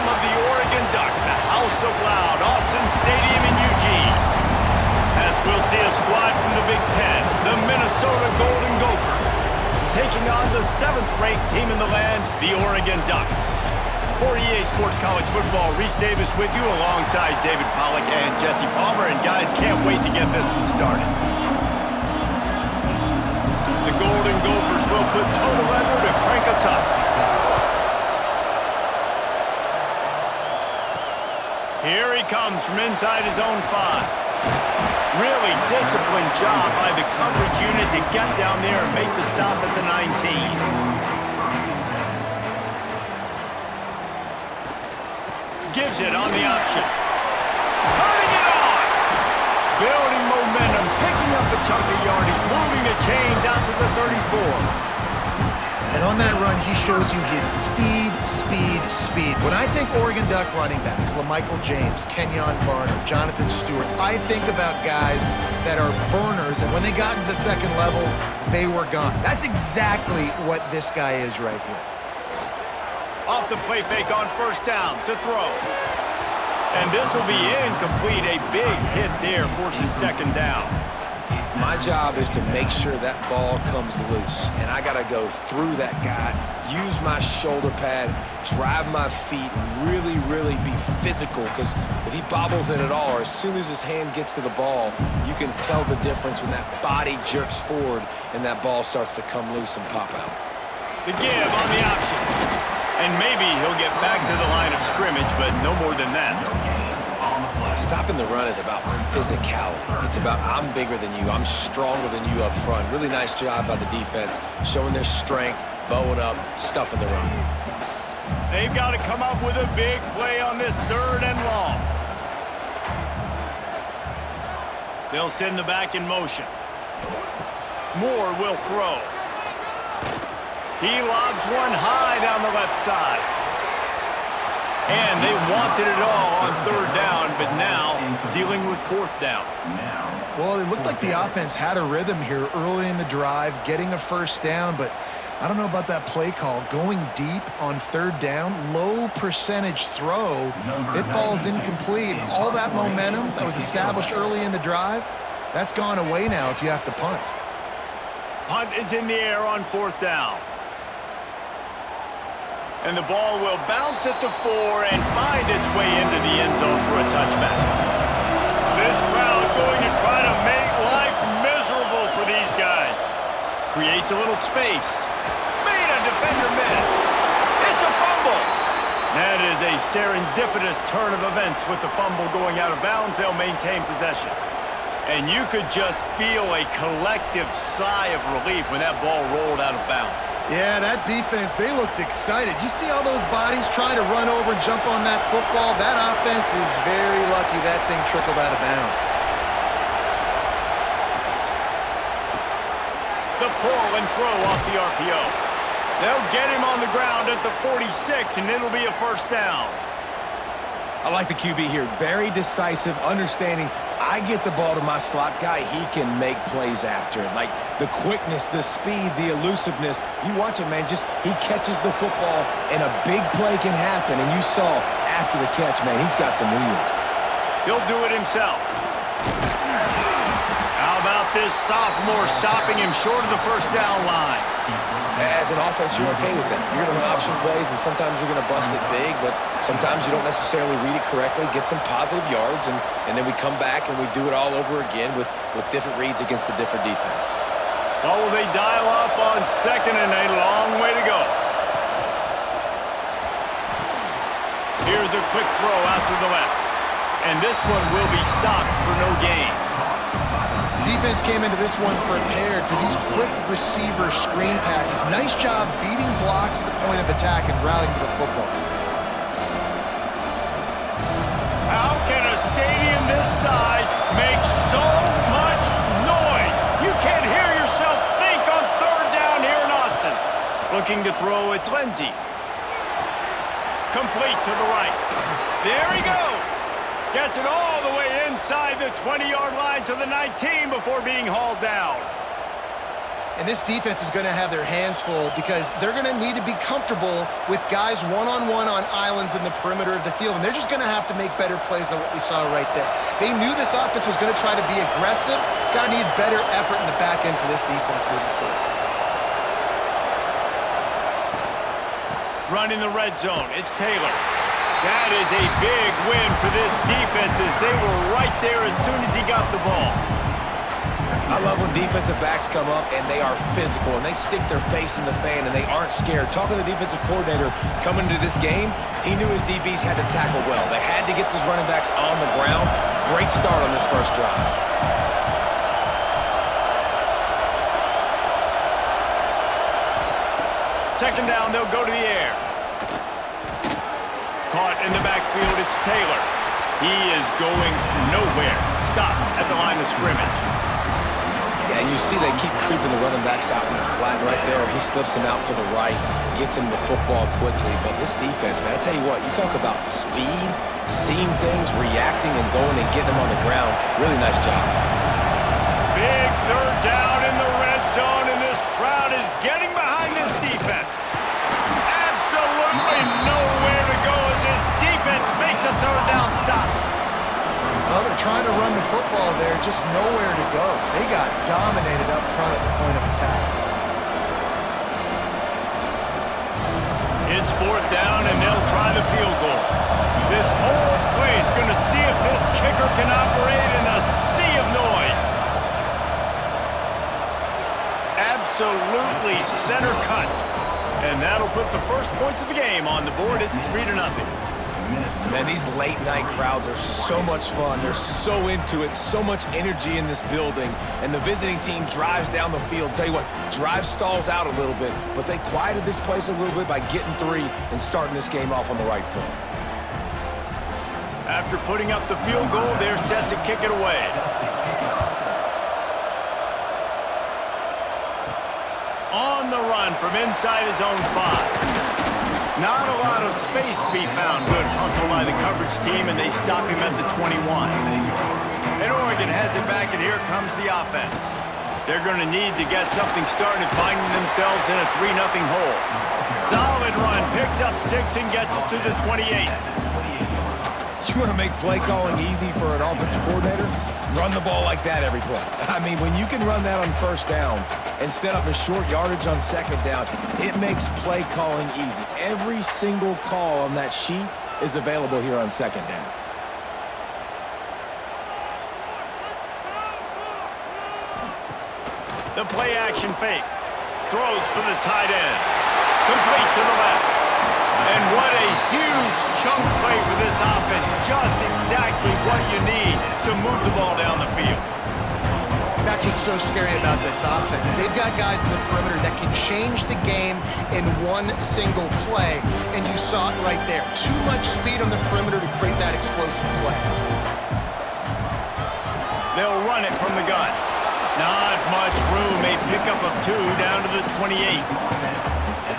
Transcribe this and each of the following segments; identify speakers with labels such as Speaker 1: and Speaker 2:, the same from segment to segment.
Speaker 1: of the Oregon Ducks, the House of Loud, Autzen Stadium in Eugene. As we'll see a squad from the Big Ten, the Minnesota Golden Gophers, taking on the 7th-ranked team in the land, the Oregon Ducks. For EA Sports College Football, Reese Davis with you alongside David Pollack and Jesse Palmer. And guys, can't wait to get this one started. The Golden Gophers will put total leather to crank us up. Here he comes from inside his own 5. Really disciplined job by the coverage unit to get down there and make the stop at the 19. Gives it on the option. Turning it on! Building momentum, picking up a chunk of yardage, moving the chains out to the 34.
Speaker 2: And on that run, he shows you his speed. When I think Oregon Duck running backs, LaMichael James, Kenyon Barner, Jonathan Stewart, I think about guys that are burners, and when they got into the second level, they were gone. That's exactly what this guy is right here.
Speaker 1: Off the play fake on first down to throw. And this will be incomplete. A big hit there forces second down.
Speaker 3: My job is to make sure that ball comes loose. And I got to go through that guy, use my shoulder pad, drive my feet, really be physical. Because if he bobbles it at all, or as soon as his hand gets to the ball, you can tell the difference when that body jerks forward and that ball starts to come loose and pop out.
Speaker 1: The give on the option. And maybe he'll get back to the line of scrimmage, but no more than that.
Speaker 3: Stopping the run is about physicality. It's about I'm bigger than you, I'm stronger than you up front. Really nice job by the defense, showing their strength, bowing up, stuffing the run.
Speaker 1: They've got to come up with a big play on this 3rd and long. They'll send the back in motion. Moore will throw. He lobs one high down the left side. And they wanted it all on 3rd down, but now dealing with 4th down.
Speaker 2: Well, it looked like the offense had a rhythm here early in the drive, getting a first down, but I don't know about that play call. Going deep on 3rd down, low percentage throw, it falls incomplete. And all that momentum that was established early in the drive, that's gone away now if you have to punt.
Speaker 1: Punt is in the air on 4th down. And the ball will bounce at the 4 and find its way into the end zone for a touchback. This crowd going to try to make life miserable for these guys. Creates a little space. Made a defender miss. It's a fumble. That is a serendipitous turn of events with the fumble going out of bounds. They'll maintain possession. And you could just feel a collective sigh of relief when that ball rolled out of bounds.
Speaker 2: Yeah, that defense, they looked excited. You see all those bodies try to run over and jump on that football? That offense is very lucky that thing trickled out of bounds.
Speaker 1: The pull and throw off the RPO. They'll get him on the ground at the 46, and it'll be a first down.
Speaker 3: I like the QB here. Very decisive, understanding I get the ball to my slot guy, he can make plays after it. Like the quickness, the speed, the elusiveness. You watch it, man, just he catches the football and a big play can happen. And you saw after the catch, man, he's got some wheels.
Speaker 1: He'll do it himself. How about this sophomore stopping him short of the first down line?
Speaker 3: As an offense, you're okay with that. You're going to run option plays, and sometimes you're going to bust it big, but sometimes you don't necessarily read it correctly, get some positive yards, and then we come back and we do it all over again with different reads against the different defense.
Speaker 1: Oh, will they dial up on 2nd and a long way to go? Here's a quick throw out to the left. And this one will be stopped for no gain.
Speaker 2: Defense came into this one prepared for these quick receiver screen passes. Nice job beating blocks at the point of attack and rallying to the football.
Speaker 1: How can a stadium this size make so much noise? You can't hear yourself think on 3rd down here in Autzen. Looking to throw, it's Lindsey. Complete to the right. There he goes. Gets it all the way inside the 20-yard line to the 19 before being hauled down.
Speaker 2: And this defense is going to have their hands full because they're going to need to be comfortable with guys one-on-one on islands in the perimeter of the field. And they're just going to have to make better plays than what we saw right there. They knew this offense was going to try to be aggressive. Got to need better effort in the back end for this defense moving forward.
Speaker 1: Running the red zone, it's Taylor. That is a big win for this defense as they were right there as soon as he got the ball.
Speaker 3: I love when defensive backs come up and they are physical and they stick their face in the fan and they aren't scared. Talking to the defensive coordinator coming into this game, he knew his DBs had to tackle well. They had to get these running backs on the ground. Great start on this first drive.
Speaker 1: Second down, they'll go to the air. Caught in the backfield, it's Taylor. He is going nowhere. Stop at the line of scrimmage.
Speaker 3: Yeah, and you see they keep creeping the running backs out in the flat right there. He slips him out to the right, gets him the football quickly. But this defense, man, I tell you what, you talk about speed, seeing things, reacting, and going and getting them on the ground. Really nice job.
Speaker 1: Big third down in the red zone, and this crowd is getting behind this defense. Absolutely nowhere to go as this defense makes a third down stop.
Speaker 2: Well, they're trying to run the football there, just nowhere to go. They got dominated up front at the point of attack.
Speaker 1: It's fourth down, and they'll try the field goal. This whole place going to see if this kicker can operate in a sea of noise. Absolutely center cut. And that'll put the first points of the game on the board. It's 3-0.
Speaker 3: Man, these late-night crowds are so much fun. They're so into it, so much energy in this building. And the visiting team drives down the field. Tell you what, drive stalls out a little bit, but they quieted this place a little bit by getting 3 and starting this game off on the right foot.
Speaker 1: After putting up the field goal, they're set to kick it away. On the run from inside his own 5. Not a lot of space to be found. Good hustle by the coverage team, and they stop him at the 21. And Oregon has it back, and here comes the offense. They're going to need to get something started, finding themselves in a 3-0 hole. Solid run, picks up 6 and gets it to the 28.
Speaker 3: You want to make play calling easy for an offensive coordinator? Run the ball like that every play. I mean, when you can run that on first down and set up a short yardage on second down, it makes play calling easy. Every single call on that sheet is available here on second down.
Speaker 1: The play action fake. Throws for the tight end. Complete to the left. And what a huge chunk play for this offense. Just exactly what you need to move the ball down the field.
Speaker 2: That's what's so scary about this offense. They've got guys in the perimeter that can change the game in one single play, and you saw it right there. Too much speed on the perimeter to create that explosive play.
Speaker 1: They'll run it from the gun. Not much room. A pickup of 2 down to the 28.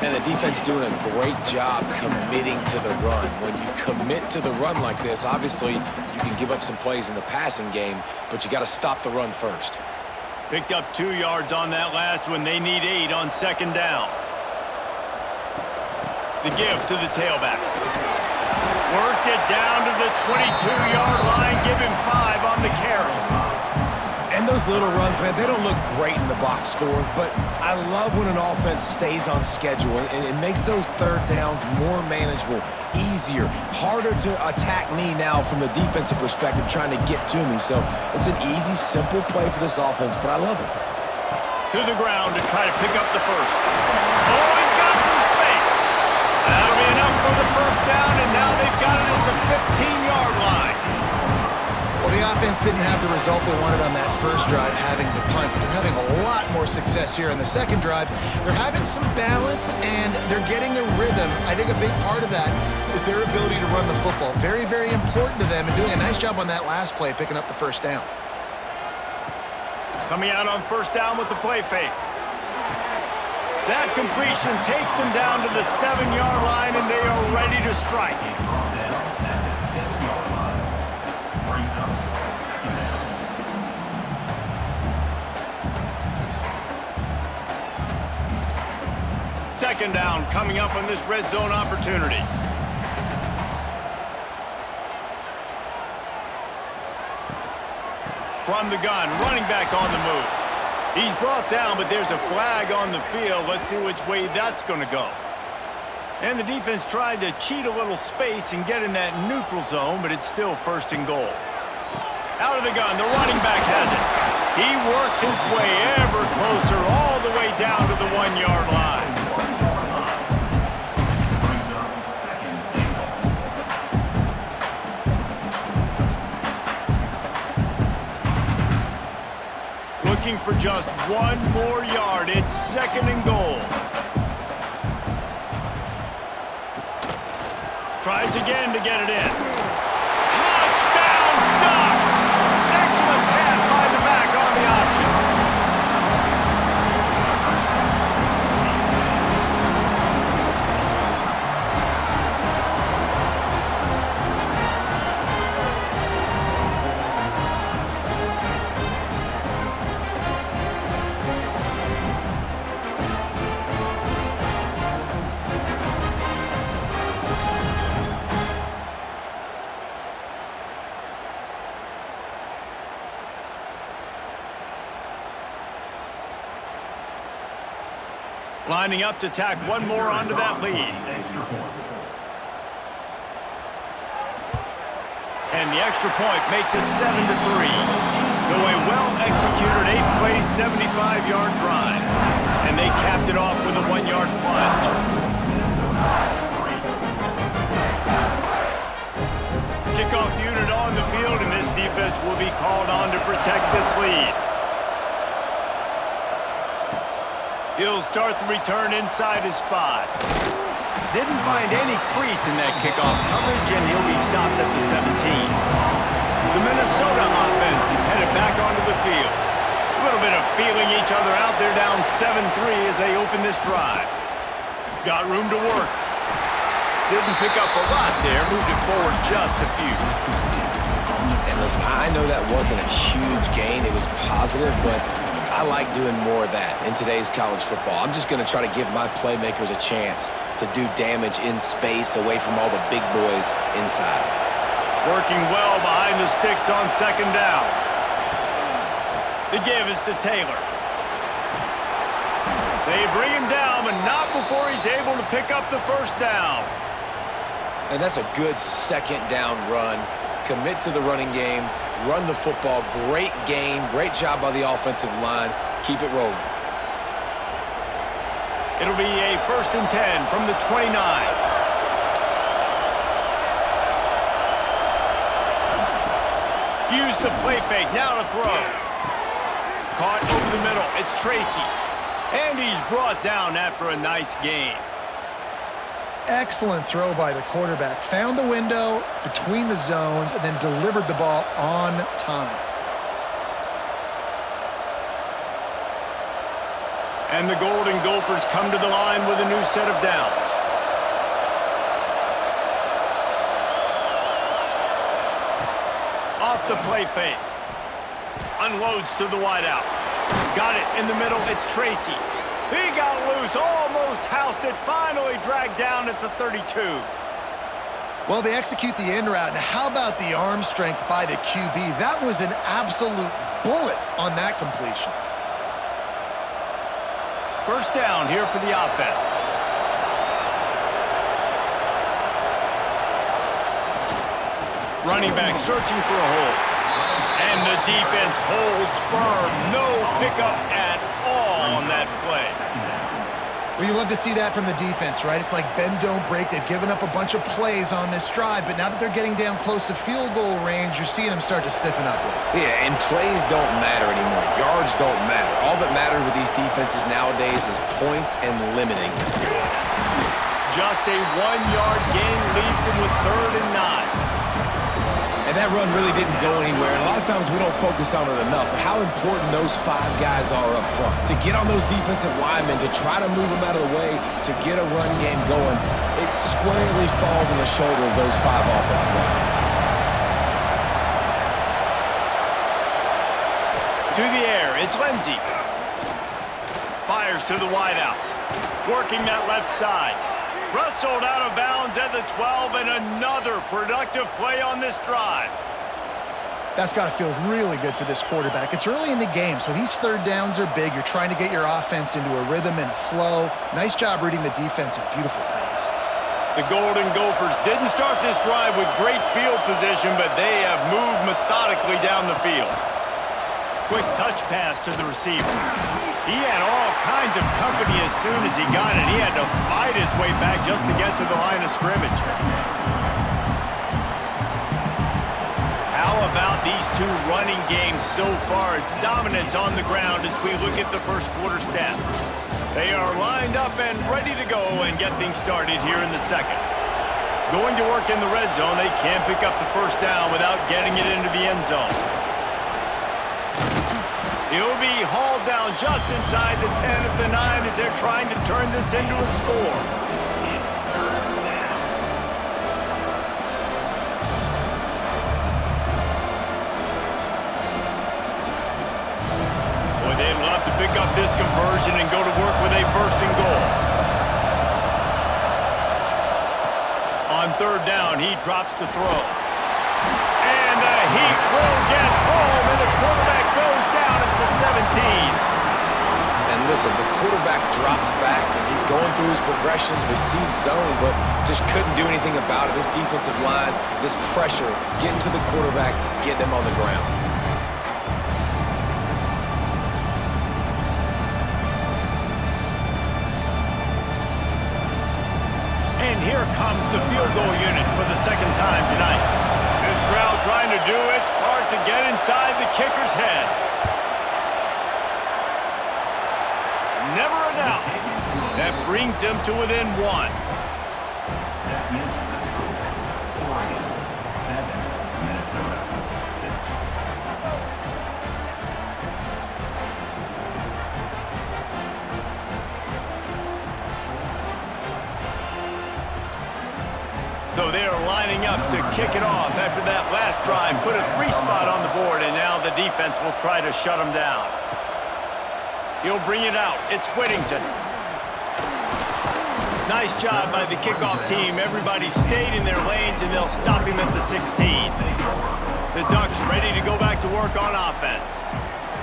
Speaker 3: And the defense doing a great job committing to the run. When you commit to the run like this, obviously you can give up some plays in the passing game, but you got to stop the run first.
Speaker 1: Picked up 2 yards on that last one. They need 8 on second down. The give to the tailback. Worked it down to the 22-yard line. Give him 5 on the carry.
Speaker 3: And those little runs, man, they don't look great in the box score, but I love when an offense stays on schedule and it makes those third downs more manageable, easier, harder to attack me now from the defensive perspective trying to get to me. So it's an easy, simple play for this offense, but I love it.
Speaker 1: To the ground to try to pick up the first. Oh, he's got some space. That'll be enough for the first down, and now they've got it at the 15-yard line.
Speaker 2: Well, the offense didn't have the result they wanted on that first drive, having the punt, but they're having a lot more success here in the second drive. They're having some balance, and they're getting a rhythm. I think a big part of that is their ability to run the football. Very, very important to them, and doing a nice job on that last play, picking up the first down.
Speaker 1: Coming out on first down with the play fake. That completion takes them down to the 7-yard line, and they are ready to strike. second down coming up on this red zone opportunity. From the gun, running back on the move. He's brought down, but there's a flag on the field. Let's see which way that's going to go. And the defense tried to cheat a little space and get in that neutral zone, but it's still first and goal. Out of the gun, the running back has it. He works his way ever closer all the way down to the 1-yard line. Looking for just one more yard. It's second and goal. Tries again to get it in. Touchdown, Ducks! Excellent pass by the back on the option. Lining up to tack one more onto that lead. And the extra point makes it 7-3. So a well-executed 8-play, 75-yard drive. And they capped it off with a 1-yard plunge. Kickoff unit on the field, and this defense will be called on to protect this lead. He'll start the return inside his 5. Didn't find any crease in that kickoff coverage, and he'll be stopped at the 17. The Minnesota offense is headed back onto the field. A little bit of feeling each other out. They're down 7-3 as they open this drive. Got room to work. Didn't pick up a lot there. Moved it forward just a few.
Speaker 3: And listen, I know that wasn't a huge gain. It was positive, but I like doing more of that in today's college football. I'm just going to try to give my playmakers a chance to do damage in space away from all the big boys inside.
Speaker 1: Working well behind the sticks on second down. The give is to Taylor. They bring him down, but not before he's able to pick up the first down.
Speaker 3: And that's a good second down run. Commit to the running game. Run the football. Great gain. Great job by the offensive line. Keep it rolling.
Speaker 1: It'll be a 1st and 10 from the 29. Use the play fake. Now to throw. Caught over the middle. It's Tracy. And he's brought down after a nice gain.
Speaker 2: Excellent throw by the quarterback. Found the window between the zones and then delivered the ball on time.
Speaker 1: And the Golden Gophers come to the line with a new set of downs. Off the play fake. Unloads to the wideout. Got it in the middle. It's Tracy. He got loose, almost housed it, finally dragged down at the 32.
Speaker 2: Well, they execute the in route. Now, how about the arm strength by the QB? That was an absolute bullet on that completion.
Speaker 1: First down here for the offense. Running back searching for a hole. And the defense holds firm. No pickup at all on that play.
Speaker 2: Well, you love to see that from the defense, right? It's like bend, don't break. They've given up a bunch of plays on this drive, but now that they're getting down close to field goal range, you're seeing them start to stiffen up.
Speaker 3: Yeah, and plays don't matter anymore. Yards don't matter. All that matters with these defenses nowadays is points and limiting them.
Speaker 1: Just a 1-yard gain leaves them with 3rd and 9.
Speaker 3: And that run really didn't go anywhere. And a lot of times we don't focus on it enough, but how important those 5 guys are up front. To get on those defensive linemen, to try to move them out of the way, to get a run game going, it squarely falls on the shoulder of those 5 offensive linemen. To
Speaker 1: the air, it's Lindsey. Fires to the wideout. Working that left side. Wrestled out of bounds at the 12, and another productive play on this drive.
Speaker 2: That's got to feel really good for this quarterback. It's early in the game, so these third downs are big. You're trying to get your offense into a rhythm and a flow. Nice job reading the defense. A beautiful pass.
Speaker 1: The Golden Gophers didn't start this drive with great field position, but they have moved methodically down the field. Quick touch pass to the receiver. He had all kinds of company as soon as he got it. He had to fight his way back just to get to the line of scrimmage. How about these two running games so far? Dominance on the ground as we look at the first quarter stats. They are lined up and ready to go and get things started here in the second. Going to work in the red zone. They can't pick up the first down without getting it into the end zone. He'll be hauled down just inside the 10 of the 9 as they're trying to turn this into a score. Boy, they'd love to pick up this conversion and go to work with a first and goal. On third down, he drops to throw. And the Heat will get home, and the quarterback goes down at the 17.
Speaker 3: And listen, the quarterback drops back, and he's going through his progressions. We see zone, but just couldn't do anything about it. This defensive line, this pressure, getting to the quarterback, getting him on the ground.
Speaker 1: And here comes the field goal unit for the second time tonight. This crowd trying to do its part to get inside the kicker's head. Never a doubt. That brings them to within one.
Speaker 4: That makes the score Oregon 7, Minnesota 6.
Speaker 1: So they are lining up to kick it off after that last drive. Put a 3-spot on the board, and now the defense will try to shut them down. He'll bring it out. It's Whittington. Nice job by the kickoff team. Everybody stayed in their lanes, and they'll stop him at the 16. The Ducks ready to go back to work on offense.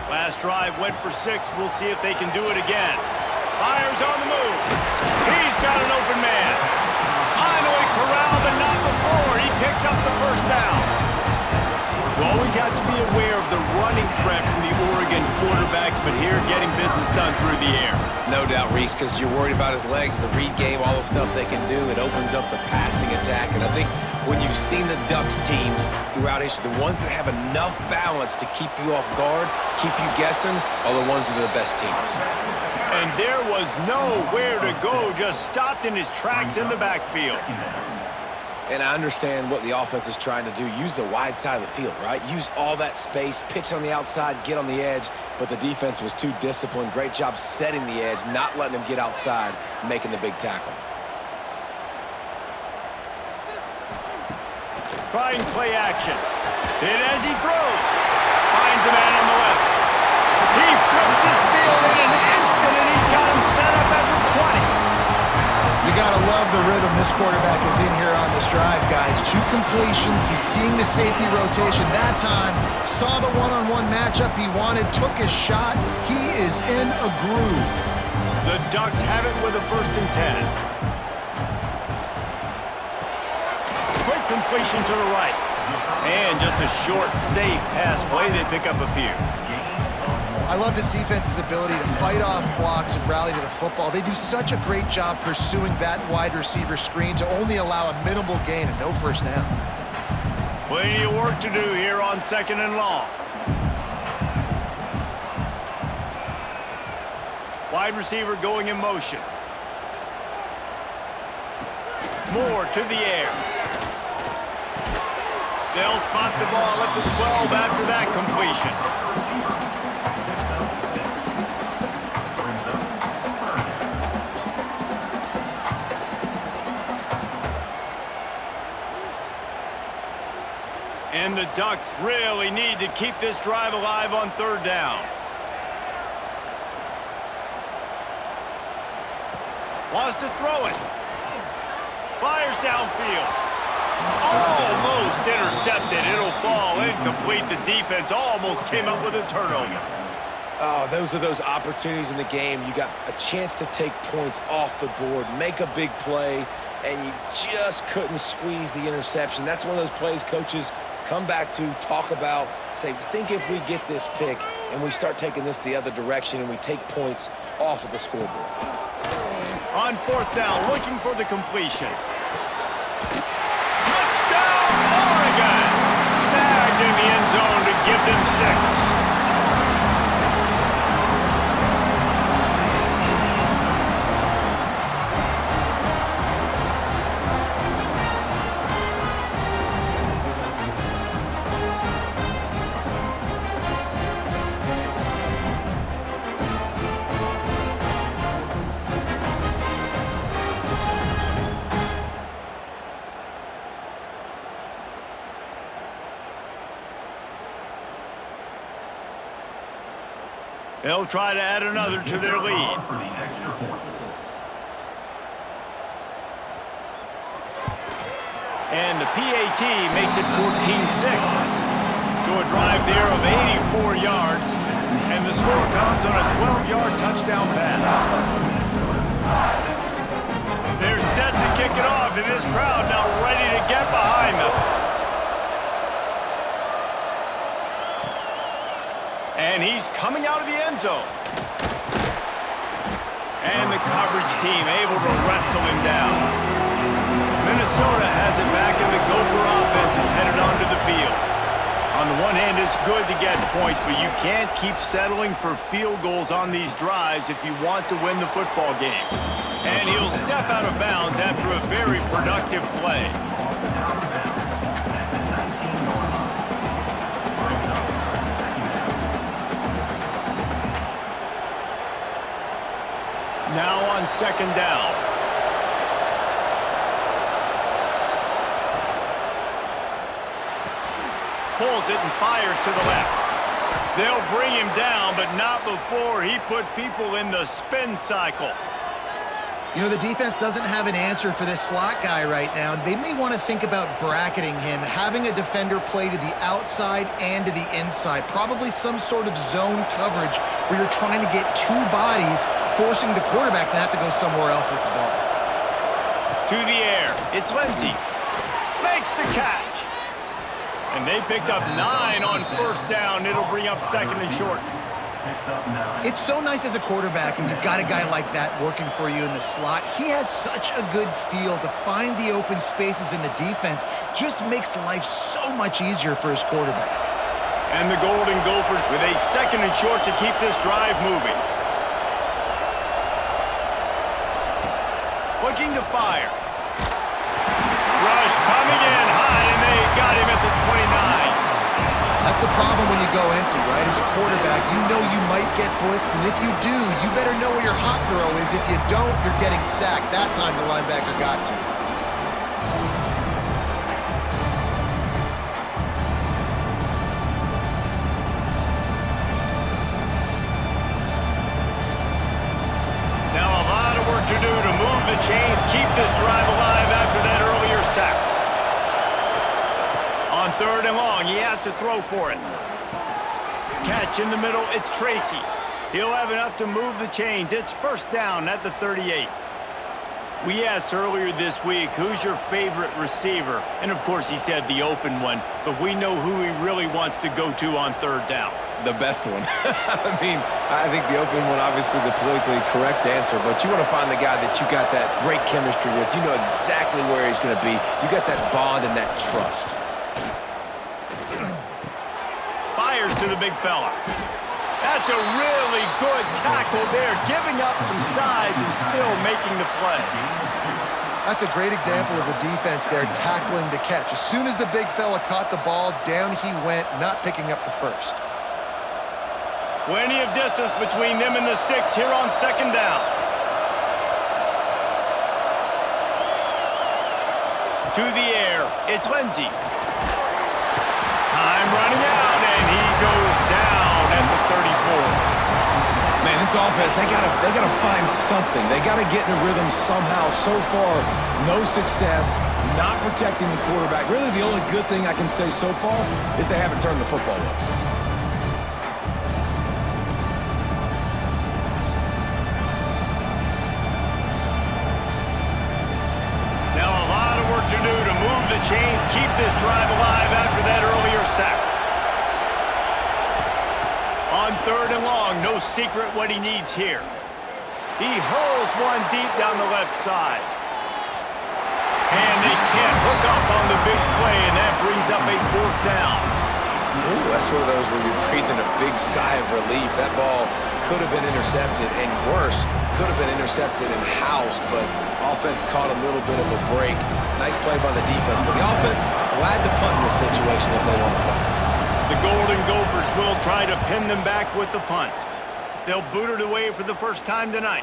Speaker 1: Last drive went for 6. We'll see if they can do it again. Myers on the move. He's got an open man. Finally corralled, but not before. He picks up the first down. You always have to be aware of the running threat from the Oregon quarterbacks, but here getting business done through the air.
Speaker 3: No doubt, Reese, because you're worried about his legs, the read game, all the stuff they can do. It opens up the passing attack. And I think when you've seen the Ducks teams throughout history, the ones that have enough balance to keep you off guard, keep you guessing, are the ones that are the best teams.
Speaker 1: And there was nowhere to go, just stopped in his tracks in the backfield.
Speaker 3: And I understand what the offense is trying to do. Use the wide side of the field, right? Use all that space, pitch on the outside, get on the edge. But the defense was too disciplined. Great job setting the edge, not letting him get outside, making the big tackle.
Speaker 1: Trying play action. Then as he throws, finds a man on the left. He flips his field in an instant, and he's got him set up at the 20.
Speaker 2: You got to love the rhythm this quarterback is in here on this drive, guys. 2 completions. He's seeing the safety rotation that time. Saw the one-on-one matchup he wanted, took his shot. He is in a groove.
Speaker 1: The Ducks have it with a 1st and 10. Quick completion to the right. And just a short, safe pass play. They pick up a few.
Speaker 2: I love this defense's ability to fight off blocks and rally to the football. They do such a great job pursuing that wide receiver screen to only allow a minimal gain and no first down.
Speaker 1: Plenty of work to do here on 2nd and long. Wide receiver going in motion. Moore to the air. They'll spot the ball at the 12 after that completion. And the Ducks really need to keep this drive alive on 3rd down. Wants to throw it. Fires downfield. Almost intercepted. It'll fall incomplete. The defense almost came up with a turnover.
Speaker 3: Oh, those are those opportunities in the game. You got a chance to take points off the board, make a big play, and you just couldn't squeeze the interception. That's one of those plays coaches come back to, talk about, say, think if we get this pick and we start taking this the other direction and we take points off of the scoreboard.
Speaker 1: On fourth down, looking for the completion. Touchdown, Oregon! Snagged in the end zone to give them 6. They'll try to add another to their lead.
Speaker 4: For the extra point.
Speaker 1: And the PAT makes it 14-6. So a drive there of 84 yards. And the score comes on a 12-yard touchdown pass. They're set to kick it off, and this crowd now ready to get behind them. And he's coming out of the end zone. And the coverage team able to wrestle him down. Minnesota has it back, and the Gopher offense is headed onto the field. On the one hand, it's good to get points, but you can't keep settling for field goals on these drives if you want to win the football game. And he'll step out of bounds after a very productive play. Now on second down. Pulls it and fires to the left. They'll bring him down, but not before he put people in the spin cycle.
Speaker 2: You know, the defense doesn't have an answer for this slot guy right now. They may want to think about bracketing him, having a defender play to the outside and to the inside. Probably some sort of zone coverage where you're trying to get two bodies, forcing the quarterback to have to go somewhere else with the ball.
Speaker 1: To the air. It's Lindsey. Makes the catch. And they picked up 9 on first down. It'll bring up second and short.
Speaker 2: It's so nice as a quarterback when you've got a guy like that working for you in the slot. He has such a good feel to find the open spaces in the defense. Just makes life so much easier for his quarterback.
Speaker 1: And the Golden Gophers with a second and short to keep this drive moving. Looking to fire. Rush coming in high, and they got him at the 29.
Speaker 2: That's the problem when you go empty, right? As a quarterback, you know you might get blitzed, and if you do, you better know where your hot throw is. If you don't, you're getting sacked. That time the linebacker got to.
Speaker 1: Now a lot of work to do to move the chains, keep this drive alive after that earlier sack. On third and long, he has to throw for it. Catch in the middle, it's Tracy. He'll have enough to move the chains. It's first down at the 38. We asked earlier this week, who's your favorite receiver? And of course he said the open one, but we know who he really wants to go to on third down.
Speaker 3: The best one. I mean, I think the open one, obviously the politically correct answer, but you want to find the guy that you got that great chemistry with. You know exactly where he's going to be. You got that bond and that trust.
Speaker 1: Fires to the big fella. That's a really good tackle there, giving up some size and still making the play.
Speaker 2: That's a great example of the defense there tackling the catch. As soon as the big fella caught the ball, down he went, not picking up the first.
Speaker 1: Plenty of distance between them and the sticks here on second down. To the air, it's Lindsey. Time running out, and he goes down at the 34.
Speaker 3: Man, This offense, they gotta find something. They gotta get in a rhythm somehow. So far, no success, not protecting the quarterback. Really, the only good thing I can say so far is they haven't turned the football over.
Speaker 1: Now a lot of work to do to move the chains, keep this drive alive after that earlier sack. On 3rd and long, no secret what he needs here. He hurls one deep down the left side. And they can't hook up on the big play, and that brings up a 4th down.
Speaker 3: Ooh, that's one of those where you're breathing a big sigh of relief. That ball could have been intercepted, and worse, could have been intercepted in house, but offense caught a little bit of a break. Nice play by the defense, but the offense glad to punt in this situation if they want to punt.
Speaker 1: The Golden Gophers will try to pin them back with the punt. They'll boot it away for the first time tonight.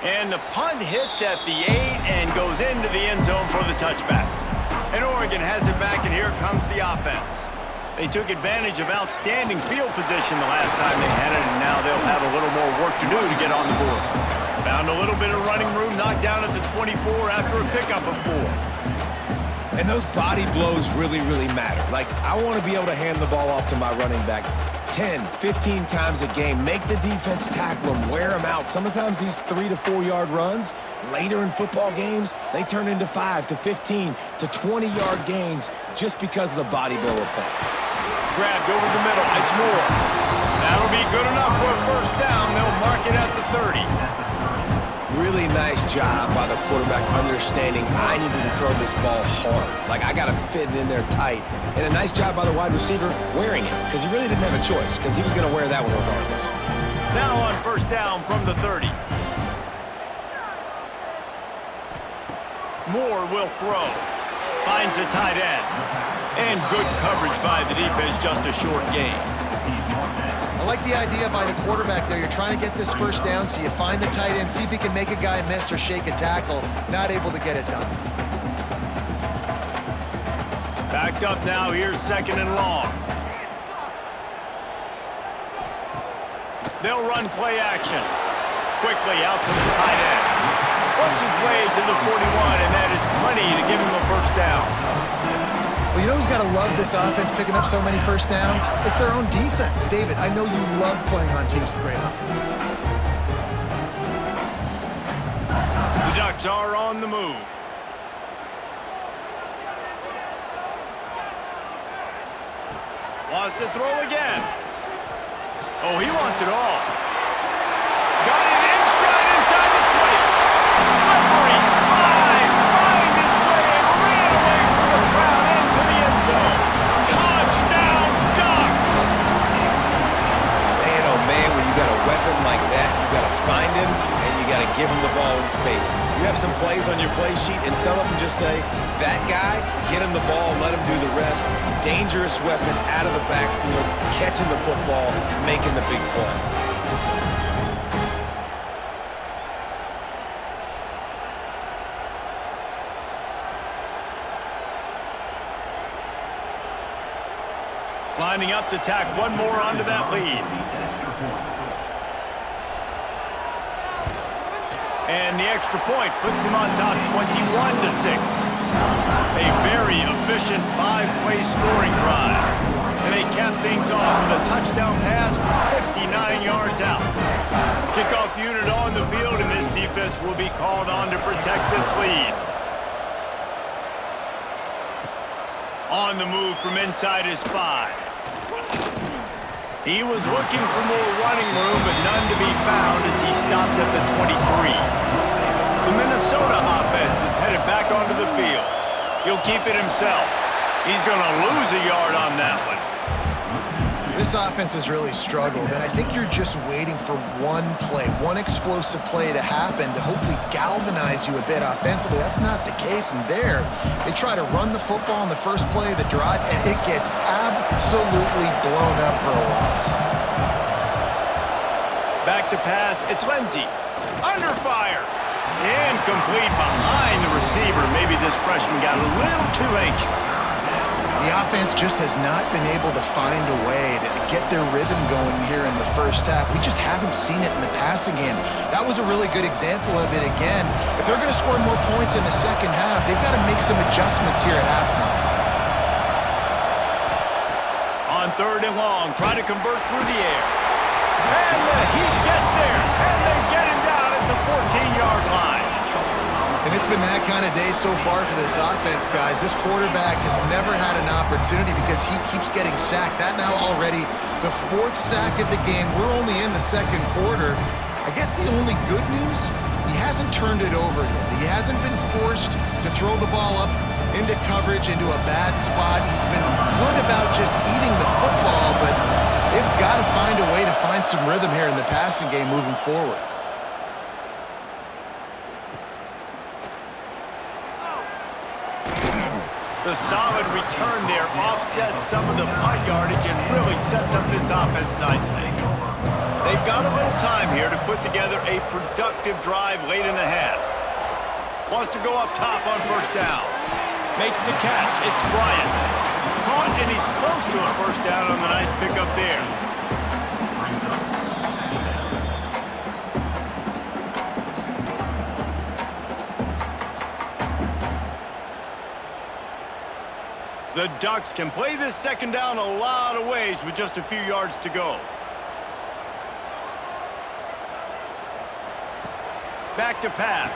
Speaker 1: And the punt hits at the 8 and goes into the end zone for the touchback. And Oregon has it back, and here comes the offense. They took advantage of outstanding field position the last time they had it, and now they'll have a little more work to do to get on the board. Found a little bit of running room, knocked down at the 24 after a pickup of 4.
Speaker 3: And those body blows really, really matter. Like, I want to be able to hand the ball off to my running back 10, 15 times a game. Make the defense tackle them, wear them out. Sometimes these 3 to 4 yard runs, later in football games, they turn into 5 to 15 to 20 yard gains just because of the body blow effect.
Speaker 1: Grabbed over the middle. It's Moore. That'll be good enough for a 1st down. They'll mark it at the 30.
Speaker 3: Really nice job by the quarterback understanding I needed to throw this ball hard. Like, I got to fit it in there tight. And a nice job by the wide receiver wearing it, because he really didn't have a choice, because he was going to wear that one regardless.
Speaker 1: Now on 1st down from the 30. Moore will throw. Finds a tight end. And good coverage by the defense, just a short gain.
Speaker 2: I like the idea by the quarterback there. You're trying to get this 1st down, so you find the tight end, see if he can make a guy miss or shake a tackle. Not able to get it done.
Speaker 1: Backed up now. Here's 2nd and long. They'll run play action. Quickly out to the tight end. Works his way to the 41, and that is plenty to give him a 1st down.
Speaker 2: Well, you know who's got to love this offense picking up so many 1st downs? It's their own defense. David, I know you love playing on teams with great offenses.
Speaker 1: The Ducks are on the move. Wants to throw again. Oh, he wants it all. Got it in stride inside the 20. Slippery slide. Find his way and ran away from the crowd into the end zone. Touchdown, Ducks!
Speaker 3: Man, oh man, when you got a weapon like that, you got to find him and you got to give him the ball in space. You have some plays on your play sheet, and some of them just say, that guy, get him the ball, let him do the rest. Dangerous weapon out of the backfield, catching the football, making the big play.
Speaker 1: Lining up to tack one more onto that lead. And the extra point puts them on top 21-6. A very efficient 5-play scoring drive. And they cap things off with a touchdown pass from 59 yards out. Kickoff unit on the field, and this defense will be called on to protect this lead. On the move from inside his 5. He was looking for more running room, but none to be found as he stopped at the 23. The Minnesota offense is headed back onto the field. He'll keep it himself. He's going to lose a yard on that one.
Speaker 2: This offense has really struggled, and I think you're just waiting for one play, one explosive play to happen to hopefully galvanize you a bit offensively. That's not the case, and there, they try to run the football on the first play of the drive, and it gets absolutely blown up for a loss.
Speaker 1: Back to pass, it's Lindsey. Under fire. And complete behind the receiver. Maybe this freshman got a little too anxious.
Speaker 2: The offense just has not been able to find a way to get their rhythm going here in the first half. We just haven't seen it in the passing game. That was a really good example of it again. If they're going to score more points in the second half, they've got to make some adjustments here at halftime.
Speaker 1: On 3rd and long, trying to convert through the air. And the Heat gets there, and they get him down at the 14-yard line.
Speaker 2: And it's been that kind of day so far for this offense, guys. This quarterback has never had an opportunity because he keeps getting sacked. That now already the 4th sack of the game. We're only in the second quarter. I guess the only good news, he hasn't turned it over yet. He hasn't been forced to throw the ball up into coverage, into a bad spot. He's been good about just eating the football, but they've got to find a way to find some rhythm here in the passing game moving forward.
Speaker 1: The solid return there offsets some of the punt yardage and really sets up this offense nicely. They've got a little time here to put together a productive drive late in the half. Wants to go up top on 1st down. Makes the catch. It's Bryant. Caught, and he's close to a 1st down on the nice pickup there. The Ducks can play this 2nd down a lot of ways with just a few yards to go. Back to pass.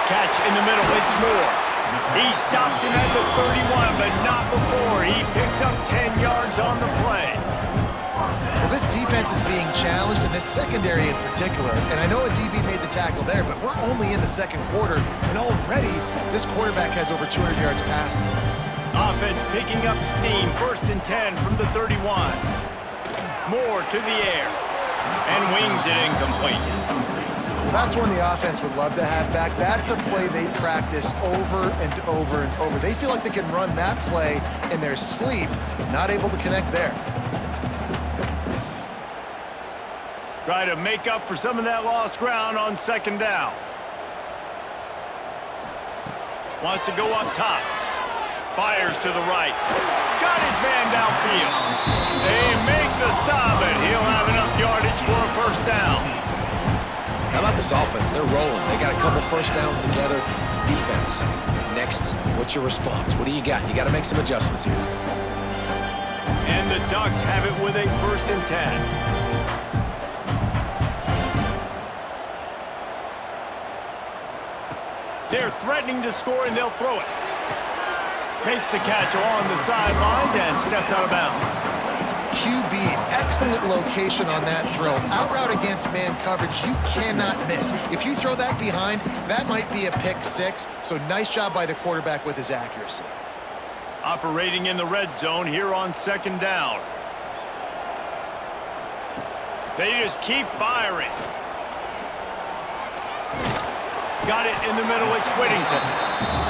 Speaker 1: Catch in the middle. It's Moore. He stops him at the 31, but not before. He picks up 10 yards on the play.
Speaker 2: Well, this defense is being challenged, and this secondary in particular. And I know a DB made the tackle there, but we're only in the second quarter, and already this quarterback has over 200 yards passing.
Speaker 1: Offense picking up steam. 1st and 10 from the 31. Moore to the air. And wings it incomplete.
Speaker 2: Well, that's one the offense would love to have back. That's a play they practice over and over and over. They feel like they can run that play in their sleep, not able to connect there.
Speaker 1: Try to make up for some of that lost ground on 2nd down. Wants to go up top. Fires to the right. Got his man downfield. They make the stop, and he'll have enough yardage for a 1st down.
Speaker 3: How about this offense? They're rolling. They got a couple 1st downs together. Defense. Next, what's your response? What do you got? You got to make some adjustments here.
Speaker 1: And the Ducks have it with a 1st and 10. They're threatening to score, and they'll throw it. Makes the catch along the sidelines and steps out of bounds.
Speaker 2: QB, excellent location on that throw. Out route against man coverage, you cannot miss. If you throw that behind, that might be a pick 6. So nice job by the quarterback with his accuracy.
Speaker 1: Operating in the red zone here on 2nd down. They just keep firing. Got it in the middle. It's Whittington.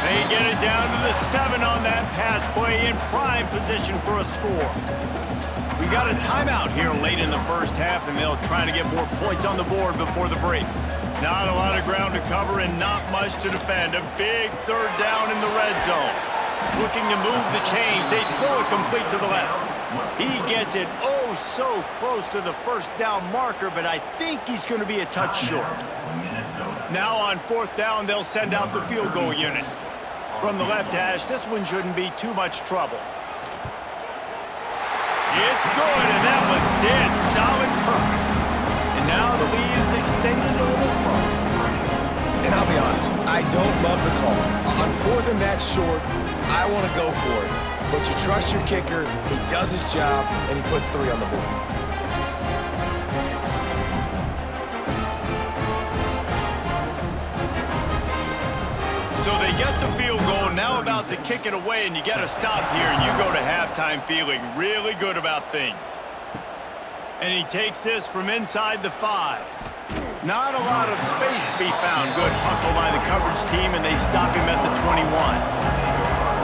Speaker 1: They get it down to the 7 on that pass play, in prime position for a score. We got a timeout here late in the 1st half, and they'll try to get more points on the board before the break. Not a lot of ground to cover and not much to defend. A big 3rd down in the red zone. Looking to move the chains. They throw it complete to the left. He gets it oh so close to the 1st down marker, but I think he's going to be a touch short. Now on 4th down, they'll send out the field goal unit. From the left hash, this one shouldn't be too much trouble. It's good, and that was dead solid perfect. And now the lead is extended a little further.
Speaker 3: And I'll be honest, I don't love the call. On 4th and that short, I want to go for it. But you trust your kicker, he does his job, and he puts 3 on the board.
Speaker 1: So they get the field goal, now about to kick it away, and you get a stop here, and you go to halftime feeling really good about things. And he takes this from inside the 5. Not a lot of space to be found. Good hustle by the coverage team, and they stop him at the 21.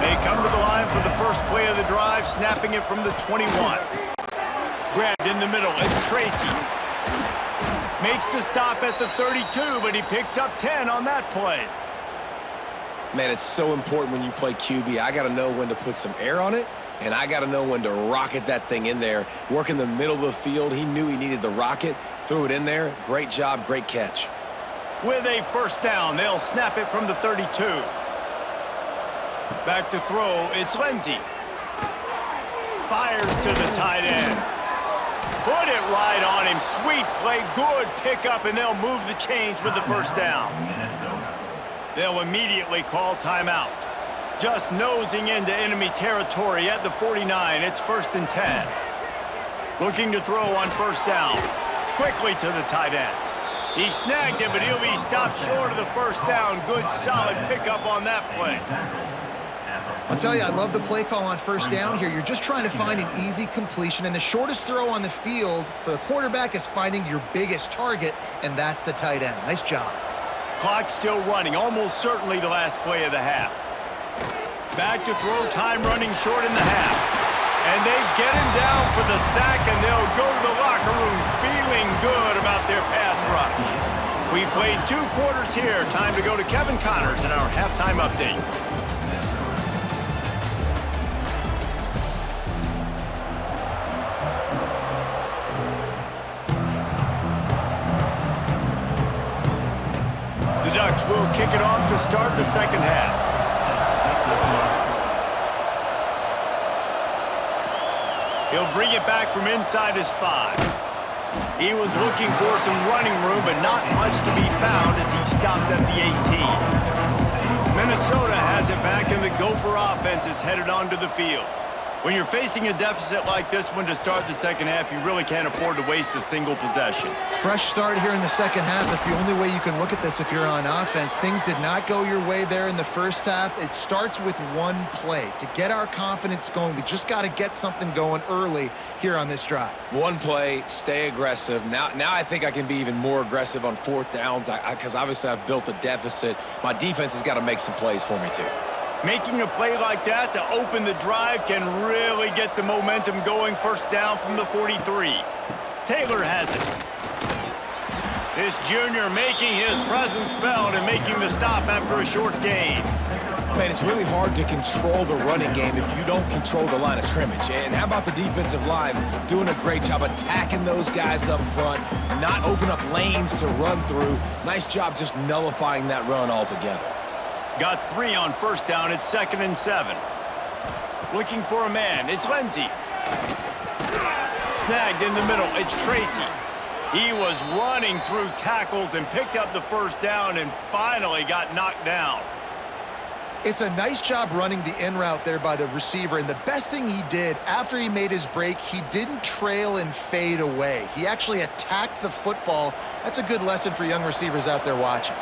Speaker 1: They come to the line for the first play of the drive, snapping it from the 21. Grabbed in the middle, it's Tracy. Makes the stop at the 32, but he picks up 10 on that play.
Speaker 3: Man, it's so important when you play QB. I got to know when to put some air on it and I got to know when to rocket that thing in there. Work in the middle of the field. He knew he needed the rocket, threw it in there. Great job, great catch.
Speaker 1: With a first down, they'll snap it from the 32. Back to throw, it's Lindsey. Fires to the tight end. Put it right on him. Sweet play, good pickup, and they'll move the chains with the first down. They'll immediately call timeout. Just nosing into enemy territory at the 49. It's 1st and 10. Looking to throw on first down. Quickly to the tight end. He snagged it, but he'll be stopped short of the first down. Good, solid pickup on that play.
Speaker 2: I'll tell you, I love the play call on first down here. You're just trying to find an easy completion, and the shortest throw on the field for the quarterback is finding your biggest target, and that's the tight end. Nice job.
Speaker 1: Clock still running, almost certainly the last play of the half. Back to throw, time running short in the half. And they get him down for the sack, and they'll go to the locker room feeling good about their pass rush. We played 2 quarters here. Time to go to Kevin Connors in our halftime update. The Ducks will kick it off to start the second half. He'll bring it back from inside his 5. He was looking for some running room, but not much to be found as he stopped at the 18. Minnesota has it back, and the Gopher offense is headed onto the field. When you're facing a deficit like this one to start the second half, you really can't afford to waste a single possession.
Speaker 2: Fresh start here in the second half. That's the only way you can look at this if you're on offense. Things did not go your way there in the first half. It starts with one play. To get our confidence going, we just got to get something going early here on this drive.
Speaker 3: One play, stay aggressive. Now I think I can be even more aggressive on 4th downs because obviously I've built a deficit. My defense has got to make some plays for me too.
Speaker 1: Making a play like that to open the drive can really get the momentum going. First down from the 43. Taylor has it. This junior making his presence felt and making the stop after a short gain.
Speaker 3: Man, it's really hard to control the running game if you don't control the line of scrimmage. And how about the defensive line doing a great job attacking those guys up front, not open up lanes to run through. Nice job just nullifying that run altogether.
Speaker 1: Got 3 on first down. It's 2nd and 7. Looking for a man. It's Lindsey. Snagged in the middle. It's Tracy. He was running through tackles and picked up the first down and finally got knocked down.
Speaker 2: It's a nice job running the in route there by the receiver, and the best thing he did after he made his break, he didn't trail and fade away. He actually attacked the football. That's a good lesson for young receivers out there watching.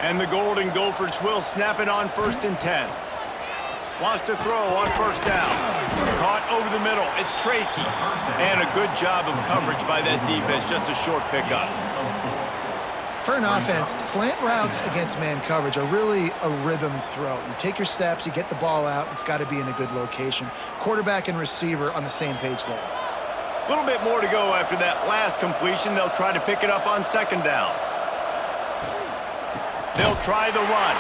Speaker 1: And the Golden Gophers will snap it on 1st and 10. Wants to throw on first down. Caught over the middle. It's Tracy. And a good job of coverage by that defense. Just a short pickup.
Speaker 2: For an offense, slant routes against man coverage are really a rhythm throw. You take your steps, you get the ball out. It's got to be in a good location. Quarterback and receiver on the same page there.
Speaker 1: A little bit more to go after that last completion. They'll try to pick it up on 2nd down. They'll try the run.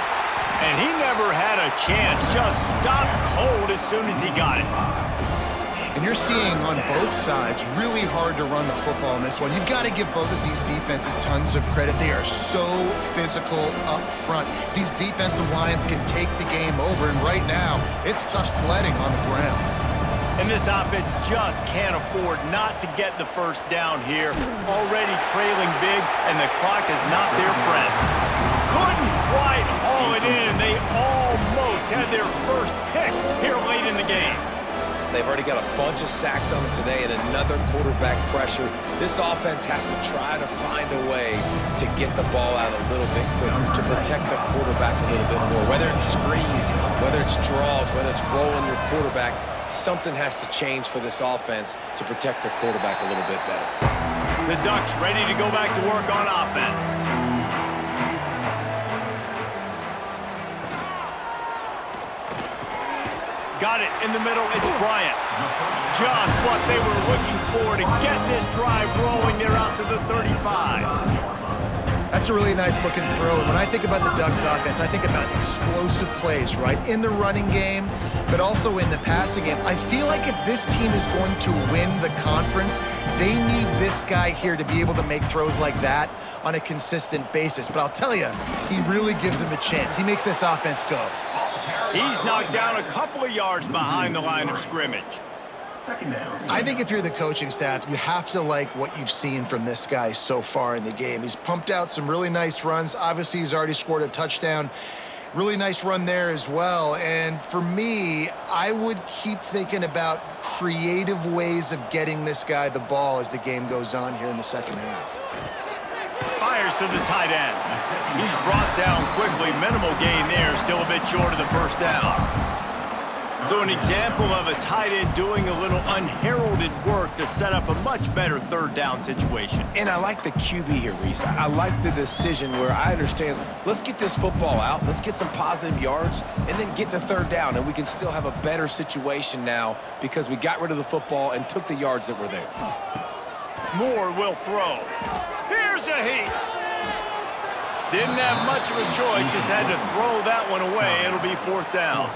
Speaker 1: And he never had a chance. Just stopped cold as soon as he got it.
Speaker 2: And you're seeing on both sides really hard to run the football in this one. You've got to give both of these defenses tons of credit. They are so physical up front. These defensive lines can take the game over. And right now, it's tough sledding on the ground.
Speaker 1: And this offense just can't afford not to get the first down here. Already trailing big, and the clock is not their friend. Couldn't quite haul it in. They almost had their first pick here late in the game.
Speaker 3: They've already got a bunch of sacks on them today and another quarterback pressure. This offense has to try to find a way to get the ball out a little bit quicker, to protect the quarterback a little bit more. Whether it's screens, whether it's draws, whether it's rolling your quarterback, something has to change for this offense to protect the quarterback a little bit better.
Speaker 1: The Ducks ready to go back to work on offense. Got it in the middle. It's Bryant. Just what they were looking for to get this drive rolling. They're out to the 35.
Speaker 2: That's a really nice looking throw. And when I think about the Ducks offense, I think about explosive plays, right? In the running game, but also in the passing game. I feel like if this team is going to win the conference, they need this guy here to be able to make throws like that on a consistent basis. But I'll tell you, he really gives them a chance. He makes this offense go.
Speaker 1: He's knocked down a couple of yards behind the line of scrimmage.
Speaker 2: I think if you're the coaching staff, you have to like what you've seen from this guy so far in the game. He's pumped out some really nice runs. Obviously, he's already scored a touchdown. Really nice run there as well. And for me, I would keep thinking about creative ways of getting this guy the ball as the game goes on here in the second half.
Speaker 1: Fires to the tight end. He's brought down quickly. Minimal gain there. Still a bit short of the first down. So an example of a tight end doing a little unheralded work to set up a much better third down situation.
Speaker 3: And I like the QB here, Reese. I like the decision where I understand, let's get this football out, let's get some positive yards, and then get to third down, and we can still have a better situation now because we got rid of the football and took the yards that were there.
Speaker 1: Moore will throw. Here's a heat. Didn't have much of a choice, just had to throw that one away. It'll be fourth down.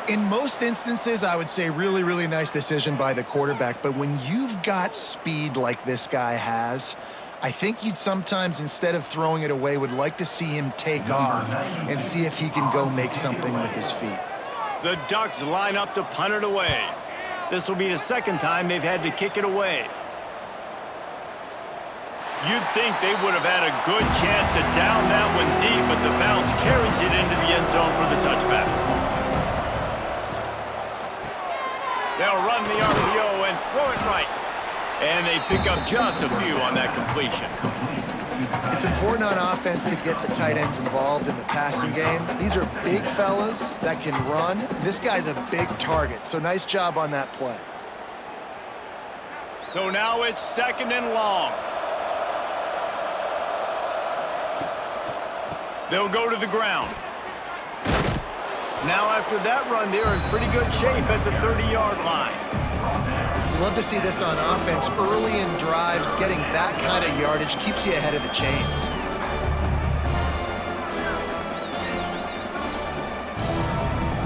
Speaker 2: In most instances, I would say really, really nice decision by the quarterback. But when you've got speed like this guy has, I think you'd sometimes, instead of throwing it away, would like to see him take off and see if he can go make something with his feet.
Speaker 1: The Ducks line up to punt it away. This will be the second time they've had to kick it away. You'd think they would have had a good chance to down that one deep, but the bounce carries it into the end zone for the touchback. They'll run the RPO and throw it right. And they pick up just a few on that completion.
Speaker 2: It's important on offense to get the tight ends involved in the passing game. These are big fellas that can run. This guy's a big target, so nice job on that play.
Speaker 1: So now it's second and long. They'll go to the ground. Now after that run, they're in pretty good shape at the 30-yard line.
Speaker 2: Love to see this on offense. Early in drives, getting that kind of yardage keeps you ahead of the chains.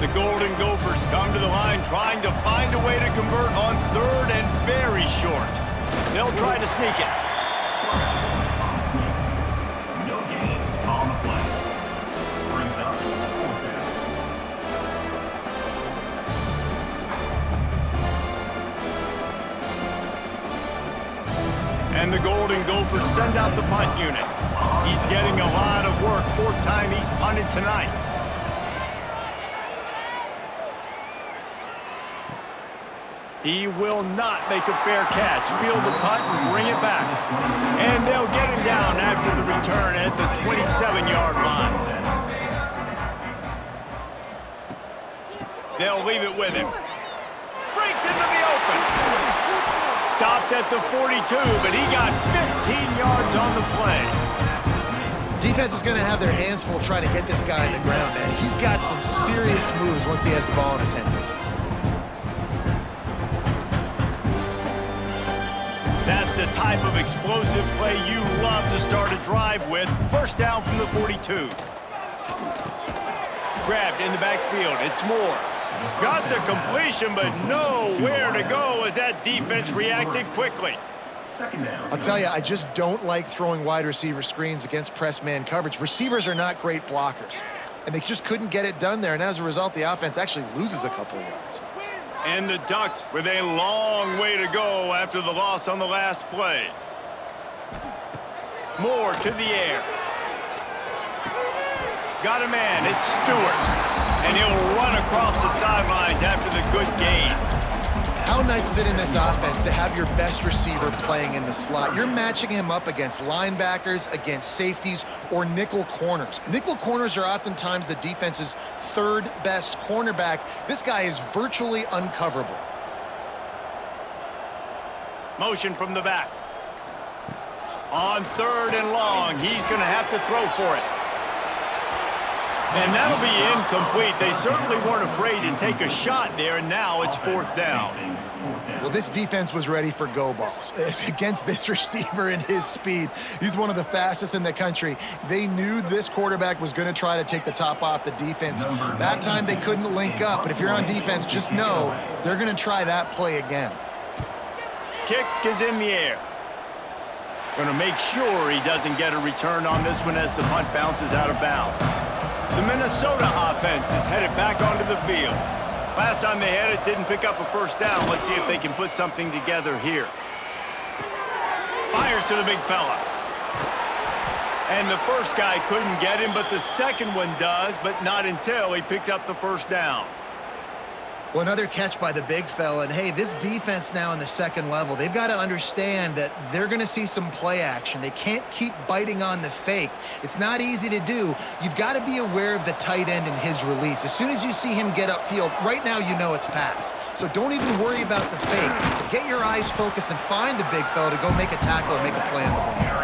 Speaker 1: The Golden Gophers come to the line trying to find a way to convert on third and very short. They'll try to sneak it.
Speaker 4: No gain on the play. Brings up fourth down.
Speaker 1: And the Golden Gophers send out the punt unit. He's getting a lot of work. Fourth time he's punted tonight. He will not make a fair catch. Field the punt and bring it back. And they'll get him down after the return at the 27-yard line. They'll leave it with him. Breaks into the open. Stopped at the 42, but he got 15 yards on the play.
Speaker 2: Defense is going to have their hands full trying to get this guy on the ground, man. He's got some serious moves once he has the ball in his hands.
Speaker 1: That's the type of explosive play you love to start a drive with. First down from the 42. Grabbed in the backfield. It's Moore. Got the completion, but nowhere to go as that defense reacted quickly.
Speaker 2: I'll tell you, I just don't like throwing wide receiver screens against press man coverage. Receivers are not great blockers, and they just couldn't get it done there, and as a result, the offense actually loses a couple of yards.
Speaker 1: And the Ducks with a long way to go after the loss on the last play. Moore to the air. Got a man, it's Stewart. And he'll run across the sidelines after the good gain.
Speaker 2: How nice is it in this offense to have your best receiver playing in the slot? You're matching him up against linebackers, against safeties, or nickel corners. Nickel corners are oftentimes the defense's third best cornerback. This guy is virtually uncoverable. Motion from the back. On third and long, he's going to have to throw for it. And that'll be incomplete. They certainly weren't afraid to take a shot there, and now it's fourth down.
Speaker 4: fourth down.
Speaker 2: Well, this defense was ready for go balls. Against this receiver and his speed, he's one of the fastest in the country. They knew this quarterback was going to try to take the top off the defense. That time they couldn't link up, but if you're on defense, just know they're going to try that play again.
Speaker 1: Kick is in the air. Going to make sure he doesn't get a return on this one as the punt bounces out of bounds. The Minnesota offense is headed back onto the field. Last time they had it, didn't pick up a first down. Let's see if they can put something together here. Fires to the big fella. And the first guy couldn't get him, but the second one does, but not until he picks up the first down.
Speaker 2: Well, another catch by the big fella. And, hey, this defense now in the second level, they've got to understand that they're going to see some play action. They can't keep biting on the fake. It's not easy to do. You've got to be aware of the tight end and his release. As soon as you see him get upfield, right now you know it's pass. So don't even worry about the fake. Get your eyes focused and find the big fella to go make a tackle or make a play on the ball.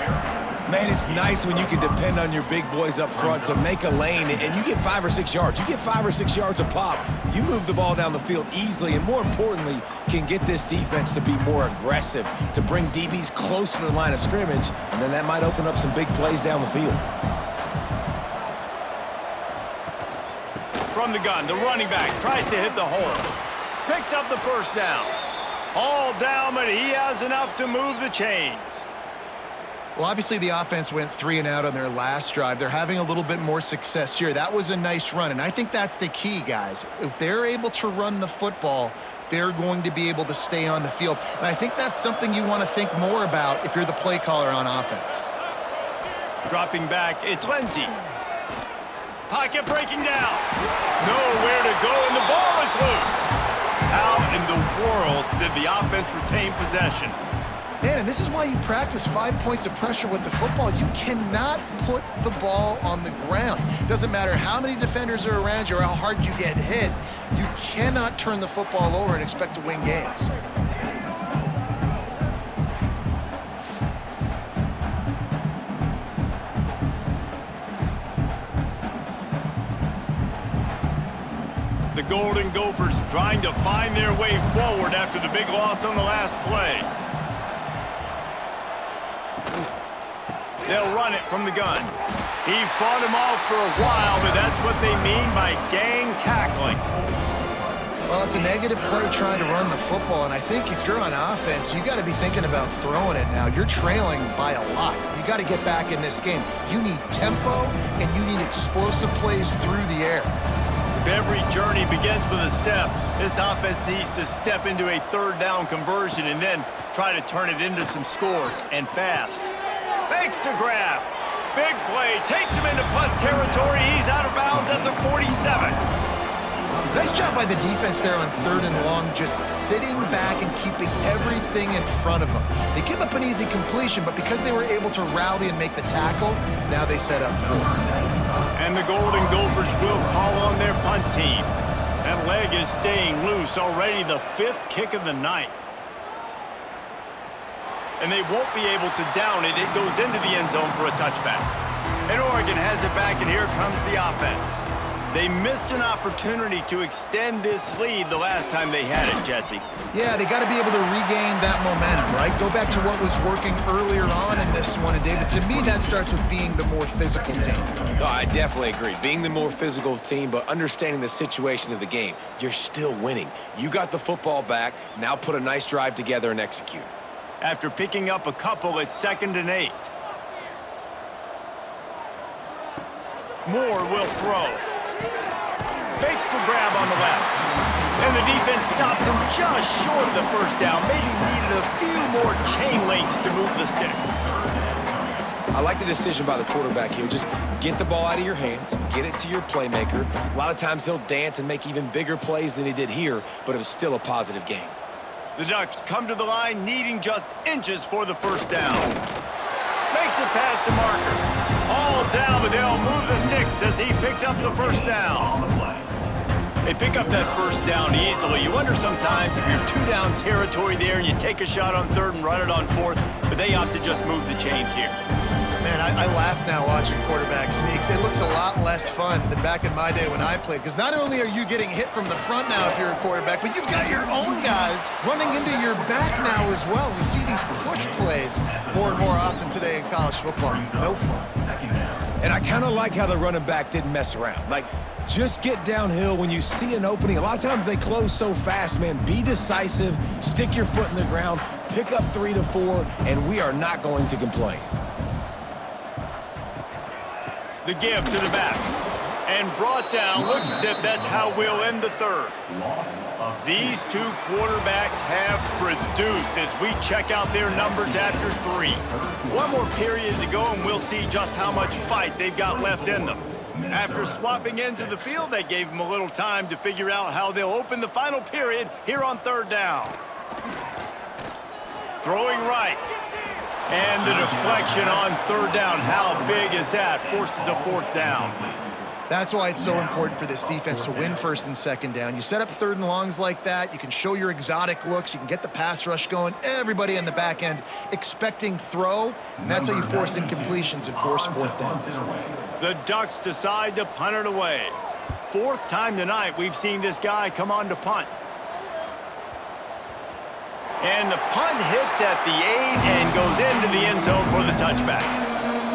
Speaker 3: Man, it's nice when you can depend on your big boys up front to make a lane, and you get 5 or 6 yards. You get 5 or 6 yards a pop. You move the ball down the field easily, and more importantly, can get this defense to be more aggressive, to bring DBs close to the line of scrimmage, and then that might open up some big plays down the field.
Speaker 1: From the gun, the running back tries to hit the hole. Picks up the first down. All down, but he has enough to move the chains.
Speaker 2: Well, obviously the offense went 3 and out on their last drive. They're having a little bit more success here. That was a nice run, and I think that's the key, guys. If they're able to run the football, they're going to be able to stay on the field. And I think that's something you want to think more about if you're the play caller on offense.
Speaker 1: Dropping back, it's Lindsey. Pocket breaking down. Nowhere to go, and the ball is loose. How in the world did the offense retain possession?
Speaker 2: Man, and this is why you practice 5 points of pressure with the football. You cannot put the ball on the ground. Doesn't matter how many defenders are around you or how hard you get hit. You cannot turn the football over and expect to win games.
Speaker 1: The Golden Gophers trying to find their way forward after the big loss on the last play. They'll run it from the gun. He fought him off for a while, but that's what they mean by gang tackling.
Speaker 2: Well, it's a negative play trying to run the football, and I think if you're on offense, you got to be thinking about throwing it now. You're trailing by a lot. You got to get back in this game. You need tempo, and you need explosive plays through the air.
Speaker 1: If every journey begins with a step, this offense needs to step into a third down conversion and then try to turn it into some scores, and fast. Makes the grab. Big play. Takes him into plus territory. He's out of bounds at the 47.
Speaker 2: Nice job by the defense there on 3rd and long, just sitting back and keeping everything in front of them. They give up an easy completion, but because they were able to rally and make the tackle, now they set up 4th.
Speaker 1: And the Golden Gophers will call on their punt team. That leg is staying loose. Already the 5th kick of the night. And they won't be able to down it. It goes into the end zone for a touchback. And Oregon has it back, and here comes the offense. They missed an opportunity to extend this lead the last time they had it, Jesse.
Speaker 2: Yeah, they got to be able to regain that momentum, right? Go back to what was working earlier on in this one. And, David, to me, that starts with being the more physical team.
Speaker 3: No, I definitely agree. Being the more physical team, but understanding the situation of the game. You're still winning. You got the football back. Now put a nice drive together and execute.
Speaker 1: After picking up a couple, it's 2nd and 8. Moore will throw. Makes the grab on the left. And the defense stops him just short of the first down. Maybe needed a few more chain links to move the sticks.
Speaker 3: I like the decision by the quarterback here. Just get the ball out of your hands, get it to your playmaker. A lot of times he'll dance and make even bigger plays than he did here, but it was still a positive game.
Speaker 1: The Ducks come to the line needing just inches for the first down. Makes it past the marker. All down, but they'll move the sticks as he picks up the first down. They pick up that first down easily. You wonder sometimes if you're 2-down territory there and you take a shot on 3rd and run it on 4th, but they opt to just move the chains here.
Speaker 2: Man, I laugh now watching quarterback sneaks. It looks a lot less fun than back in my day when I played, because not only are you getting hit from the front now if you're a quarterback, but you've got your own guys running into your back now as well. We see these push plays more and more often today in college football. No fun.
Speaker 3: And I kind of like how the running back didn't mess around. Like, just get downhill when you see an opening. A lot of times they close so fast, man. Be decisive, stick your foot in the ground, pick up 3 to 4, and we are not going to complain.
Speaker 1: The give to the back. And brought down. Looks as if that's how we'll end the third. These two quarterbacks have produced as we check out their numbers after 3. One more period to go, and we'll see just how much fight they've got left in them. After swapping ends of the field, they gave them a little time to figure out how they'll open the final period here on third down. Throwing right. And the deflection on third down. How big is that? Forces a fourth down.
Speaker 2: That's why it's so important for this defense to win first and second down. You set up third and longs like that, you can show your exotic looks, you can get the pass rush going, everybody in the back end expecting throw, and that's how you force incompletions and force fourth downs.
Speaker 1: The Ducks decide to punt it away. Fourth time tonight we've seen this guy come on to punt. And the punt hits at the 8 and goes into the end zone for the touchback.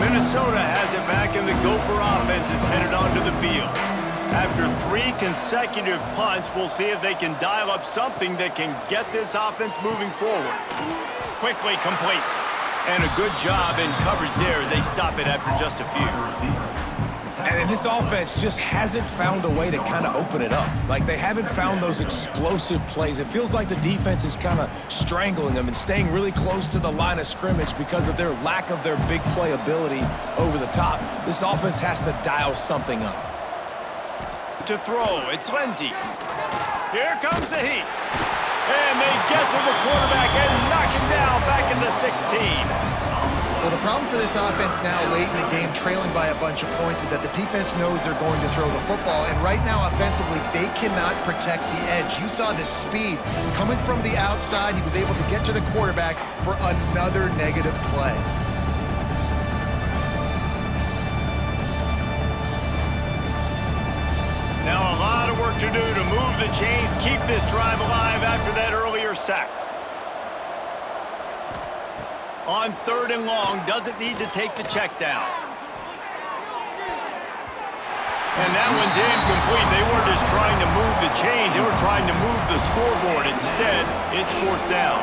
Speaker 1: Minnesota has it back, and the Gopher offense is headed onto the field. After 3 consecutive punts, we'll see if they can dial up something that can get this offense moving forward. Quickly complete. And a good job in coverage there as they stop it after just a few.
Speaker 3: And this offense just hasn't found a way to kind of open it up. Like, they haven't found those explosive plays. It feels like the defense is kind of strangling them and staying really close to the line of scrimmage because of their lack of their big play ability over the top. This offense has to dial something up.
Speaker 1: To throw, it's Lindsey. Here comes the heat. And they get to the quarterback and knock him down back into 16.
Speaker 2: Well, the problem for this offense now late in the game, trailing by a bunch of points, is that the defense knows they're going to throw the football. And right now, offensively, they cannot protect the edge. You saw the speed coming from the outside. He was able to get to the quarterback for another negative play.
Speaker 1: Now a lot of work to do to move the chains, keep this drive alive after that earlier sack. On third and long, doesn't need to take the check down. And that one's incomplete. They weren't just trying to move the chains, they were trying to move the scoreboard. Instead, it's fourth down.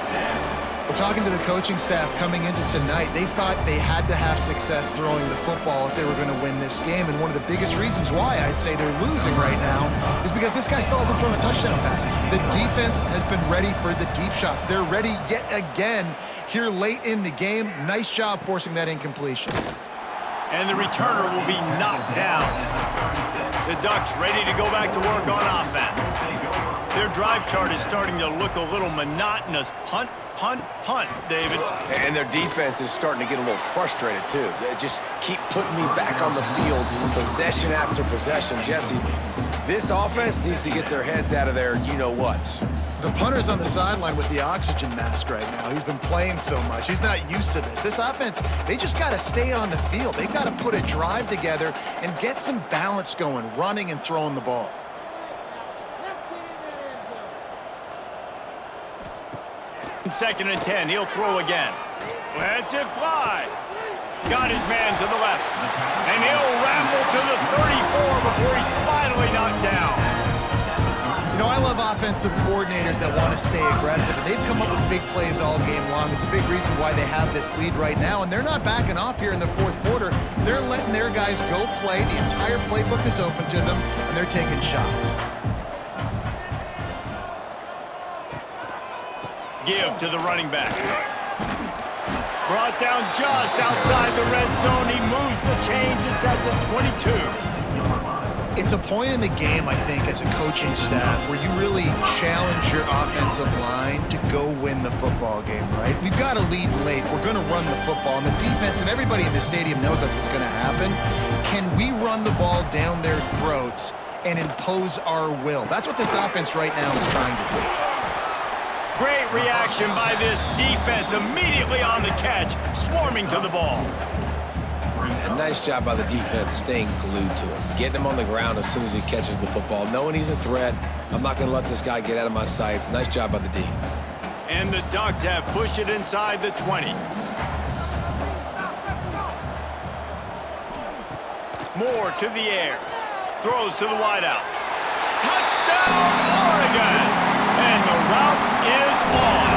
Speaker 2: Well, talking to the coaching staff coming into tonight, they thought they had to have success throwing the football if they were going to win this game. And one of the biggest reasons why I'd say they're losing right now is because this guy still hasn't thrown a touchdown pass. The defense has been ready for the deep shots. They're ready yet again here late in the game. Nice job forcing that incompletion.
Speaker 1: And the returner will be knocked down. The Ducks ready to go back to work on offense. Their drive chart is starting to look a little monotonous. Punt, punt, punt, David.
Speaker 3: And their defense is starting to get a little frustrated, too. They just keep putting me back on the field, possession after possession. Jesse, this offense needs to get their heads out of their you-know-whats.
Speaker 2: The punter's on the sideline with the oxygen mask right now. He's been playing so much. He's not used to this. This offense, they just got to stay on the field. They've got to put a drive together and get some balance going, running and throwing the ball.
Speaker 1: Second and 10, he'll throw again. Lets it fly. Got his man to the left. And he'll ramble to the 34 before he's finally knocked down.
Speaker 2: You know, I love offensive coordinators that want to stay aggressive, and they've come up with big plays all game long. It's a big reason why they have this lead right now, and they're not backing off here in the fourth quarter. They're letting their guys go play. The entire playbook is open to them, and they're taking shots.
Speaker 1: Give to the running back. Brought down just outside the red zone. He moves the chains. It's at the 22.
Speaker 2: It's a point in the game, I think, as a coaching staff where you really challenge your offensive line to go win the football game, right? We've got to lead late. We're going to run the football. And the defense and everybody in the stadium knows that's what's going to happen. Can we run the ball down their throats and impose our will? That's what this offense right now is trying to do.
Speaker 1: Great reaction by this defense, immediately on the catch, swarming to the ball.
Speaker 3: And nice job by the defense staying glued to him, getting him on the ground as soon as he catches the football, knowing he's a threat. I'm not going to let this guy get out of my sights. Nice job by the D.
Speaker 1: And the Ducks have pushed it inside the 20. Moore to the air. Throws to the wideout. Touchdown, Oregon! And the route is on.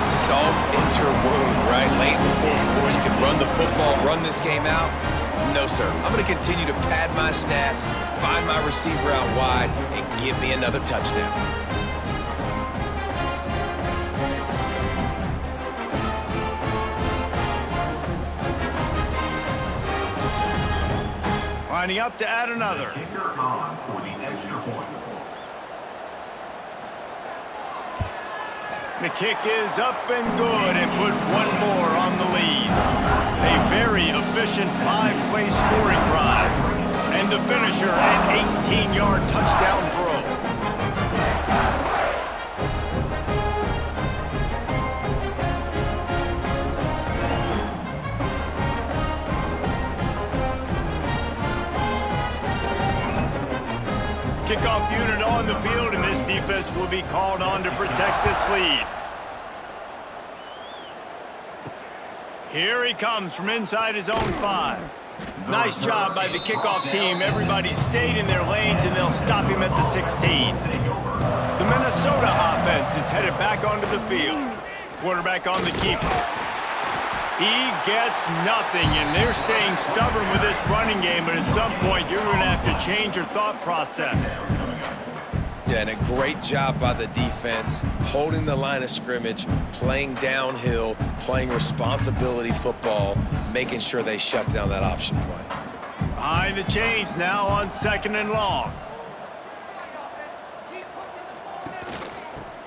Speaker 3: Salt into her wound, right? Late in the fourth quarter, you can run the football, run this game out. No, sir. I'm going to continue to pad my stats, find my receiver out wide, and give me another touchdown.
Speaker 1: Lining up to add another.
Speaker 4: Kicker on for the extra point.
Speaker 1: The kick is up and good and put one more on the lead. A very efficient 5-play scoring drive. And the finisher, an 18-yard touchdown throw. Kickoff unit on the field, and this defense will be called on to protect this lead. Here he comes from inside his own 5. Nice job by the kickoff team. Everybody stayed in their lanes, and they'll stop him at the 16. The Minnesota offense is headed back onto the field. Quarterback on the keeper. He gets nothing, and they're staying stubborn with this running game, but at some point, you're going to have to change your thought process.
Speaker 3: Yeah, and a great job by the defense, holding the line of scrimmage, playing downhill, playing responsibility football, making sure they shut down that option play.
Speaker 1: Behind the chains now on 2nd and long.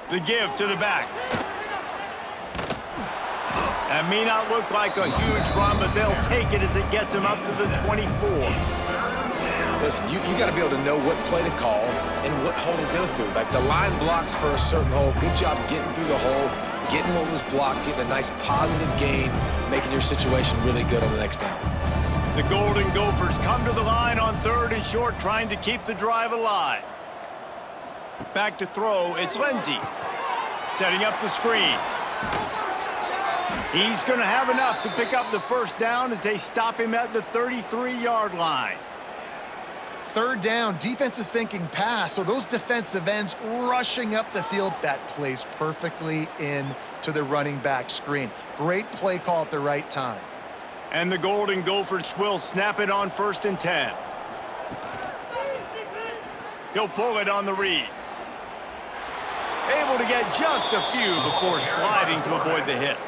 Speaker 1: The give to the back. That may not look like a huge run, but they'll take it as it gets them up to the 24.
Speaker 3: Listen, you got to be able to know what play to call and what hole to go through. Like the line blocks for a certain hole. Good job getting through the hole, getting what was blocked, getting a nice positive gain, making your situation really good on the next down.
Speaker 1: The Golden Gophers come to the line on 3rd and short, trying to keep the drive alive. Back to throw, it's Lindsey. Setting up the screen. He's going to have enough to pick up the first down as they stop him at the 33-yard line.
Speaker 2: 3rd down, defense is thinking pass, so those defensive ends rushing up the field, that plays perfectly into the running back screen. Great play call at the right time.
Speaker 1: And the Golden Gophers will snap it on 1st and 10. He'll pull it on the read. Able to get just a few before sliding to avoid the hits.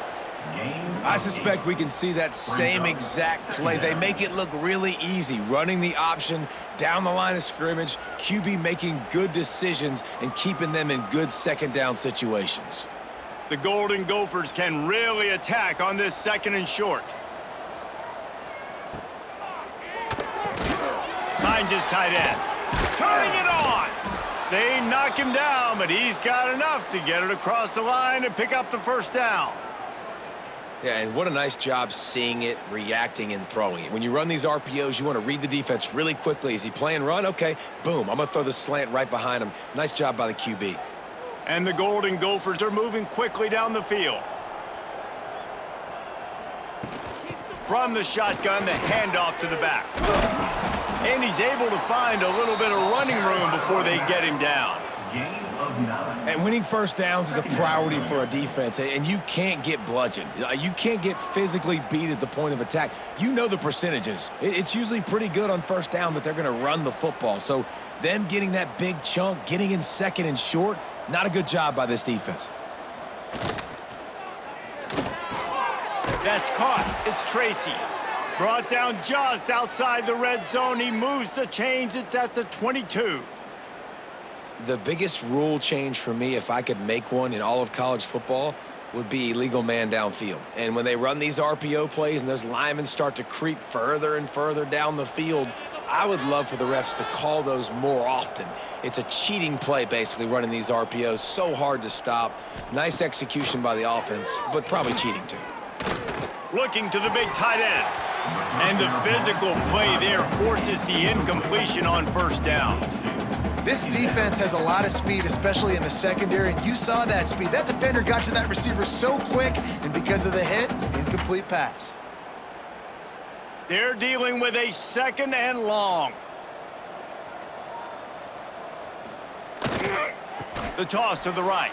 Speaker 3: I suspect we can see that same exact play. They make it look really easy, running the option down the line of scrimmage, QB making good decisions and keeping them in good 2nd down situations.
Speaker 1: The Golden Gophers can really attack on this 2nd and short. Finds his tight end. Turning it on! They knock him down, but he's got enough to get it across the line and pick up the first down.
Speaker 3: Yeah, and what a nice job seeing it, reacting, and throwing it. When you run these RPOs, you want to read the defense really quickly. Is he playing run? Okay, boom, I'm going to throw the slant right behind him. Nice job by the QB.
Speaker 1: And the Golden Gophers are moving quickly down the field. From the shotgun, the handoff to the back. And he's able to find a little bit of running room before they get him down.
Speaker 3: And winning first downs is a priority for a defense, and you can't get bludgeoned. You can't get physically beat at the point of attack. You know the percentages. It's usually pretty good on first down that they're going to run the football. So them getting that big chunk, getting in 2nd and short, not a good job by this defense.
Speaker 1: That's caught. It's Tracy. Brought down just outside the red zone. He moves the chains. It's at the 22.
Speaker 3: The biggest rule change for me, if I could make one in all of college football, would be illegal man downfield. And when they run these RPO plays and those linemen start to creep further and further down the field, I would love for the refs to call those more often. It's a cheating play, basically, running these RPOs. So hard to stop. Nice execution by the offense, but probably cheating too.
Speaker 1: Looking to the big tight end. And the physical play there forces the incompletion on first down.
Speaker 2: This defense has a lot of speed, especially in the secondary, and you saw that speed. That defender got to that receiver so quick, and because of the hit, incomplete pass.
Speaker 1: They're dealing with a 2nd and long. The toss to the right.